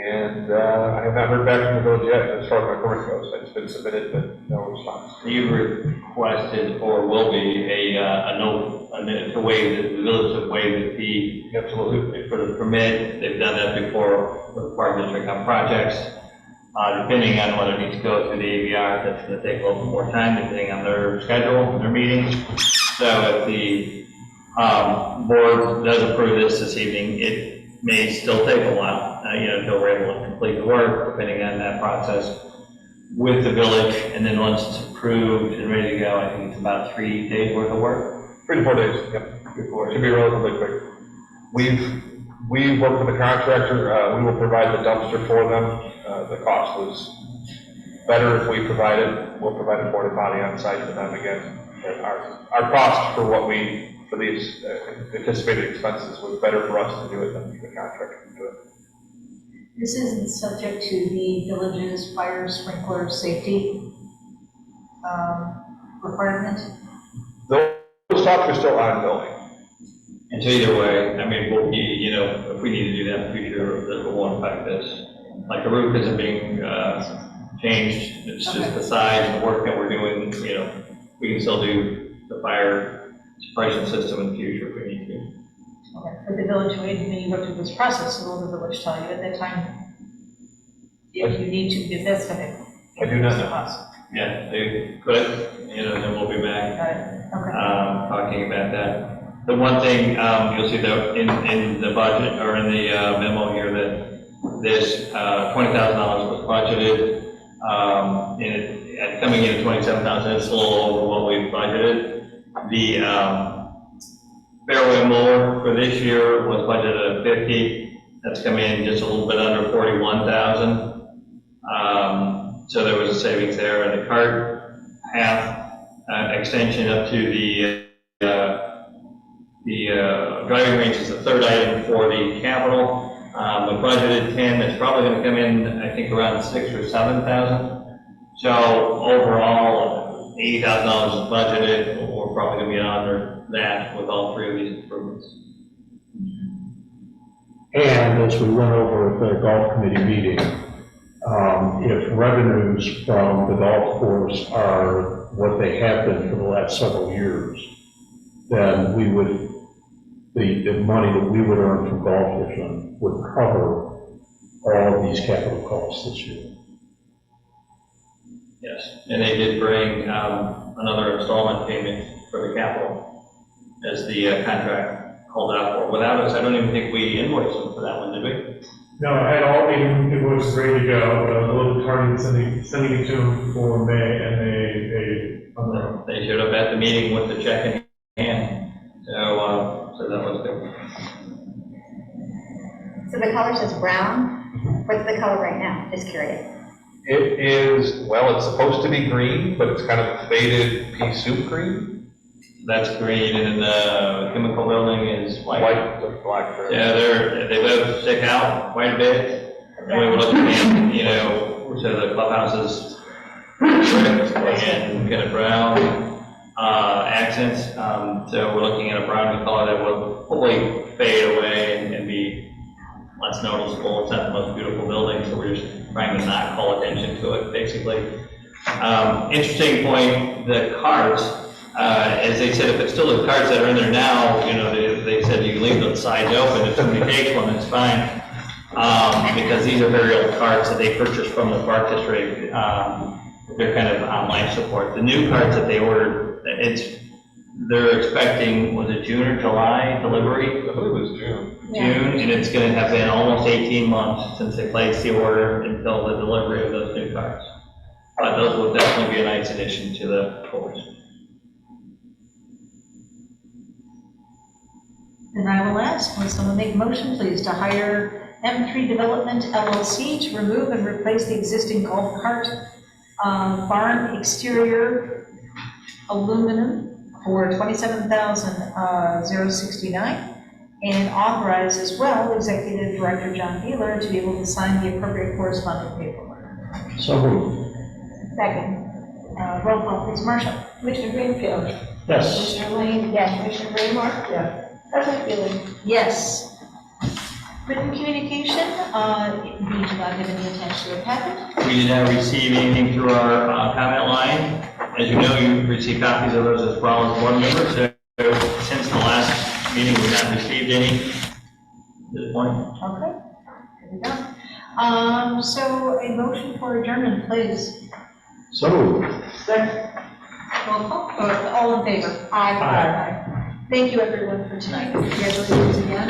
And I have not heard back from the village yet as far as my permit goes. It's been submitted, but no response. You requested, or will be, a note, to waive, the village have waived the fee. Absolutely. For the permit. They've done that before with park district on projects. Depending on whether it needs to go through the ABR, that's going to take a little bit more time, depending on their schedule, their meetings. So if the board does approve this evening, it may still take a while, until we're able to complete the work, depending on that process with the village. And then once it's approved and ready to go, I think it's about 3 days worth of work. 3 to 4 days, yep. Should be relatively quick. We've worked with the contractor. We will provide the dumpster for them. The cost was better if we we'll provide a porta potty on site for them again. Our cost for these anticipated expenses was better for us to do it than the contractor to do it. This isn't subject to the village's fire sprinkler safety requirement? Those talks are still ongoing. And so either way, I mean, we'll be, if we need to do that in the future, that won't affect this. Like the roof isn't being changed, it's just the size and the work that we're doing, we can still do the fire suppression system in the future if we need to. Okay, but the village, when you go through this process, will the village tell you at that time if you need to, because that's going to. I do not know. Yeah, they could, then we'll be back. Got it, okay. Talking about that. The one thing, you'll see that in the budget, or in the memo here, that this $20,000 was budgeted, and coming in at $27,000, it's a little over what we budgeted. The fairway mower for this year was budgeted at 50. That's come in just a little bit under 41,000. So there was a savings there. And the cart path extension up to the driving range is the third item for the capital. We budgeted 10. It's probably going to come in, I think, around 6,000 or 7,000. So overall, $80,000 is budgeted. We're probably going to be under that with all 3 of these improvements. And as we went over at the golf committee meeting, if revenues from the golf course are what they have been for the last several years, then we would, the money that we would earn from golf vision would cover all of these capital costs this year. Yes, and they did bring another installment payment for the capital as the contract called out for. Without us, I don't even think we invoiced them for that one, did we? No, I had all 8 invoices ready to go, but I was a little bit tardy sending it to them for May, and They showed up at the meeting with the check in hand, so that was good. So the color says brown. What's the color right now? Just curious. It is, well, it's supposed to be green, but it's kind of a faded pea soup green. That's green, and the chemical building is white. White with black trim. Yeah, they both stick out quite a bit. And we were looking at, you know, so the clubhouses, and kind of brown accents. So we're looking at a brownie color that will hopefully fade away and be less noticeable. It's not the most beautiful building, so we're just trying to not call attention to it, basically. Interesting point, the carts, as they said, if it's still the carts that are in there now, you know, they said you can leave the sides open. If somebody takes one, it's fine. Because these are very old carts that they purchased from the park district. They're kind of on life support. The new carts that they ordered, they're expecting, was it June or July delivery? I believe it was June. June, and it's gonna have been almost 18 months since they placed the order until the delivery of those new carts. But those will definitely be a nice addition to the force. And I will ask, will someone make a motion, please, to hire M3 Development LLC to remove and replace the existing golf cart barn exterior aluminum for $27,069, and authorize as well Executive Director John Beeler to be able to sign the appropriate corresponding paperwork. So moved. Second. Roll call, please, Marcia. Commissioner Greenfield. Yes. Commissioner Lane. Yes. Commissioner Raymore. Yes. President Beal. Yes. Written communication, we do not have any attached to a packet. We did not receive anything through our comment line. As you know, you received copies of those as well as board members. So since the last meeting, we've not received any at this point. Okay, there we go. So a motion for adjournment, please. So moved. Roll call, all in favor? Aye. Thank you, everyone, for tonight. Congratulations again.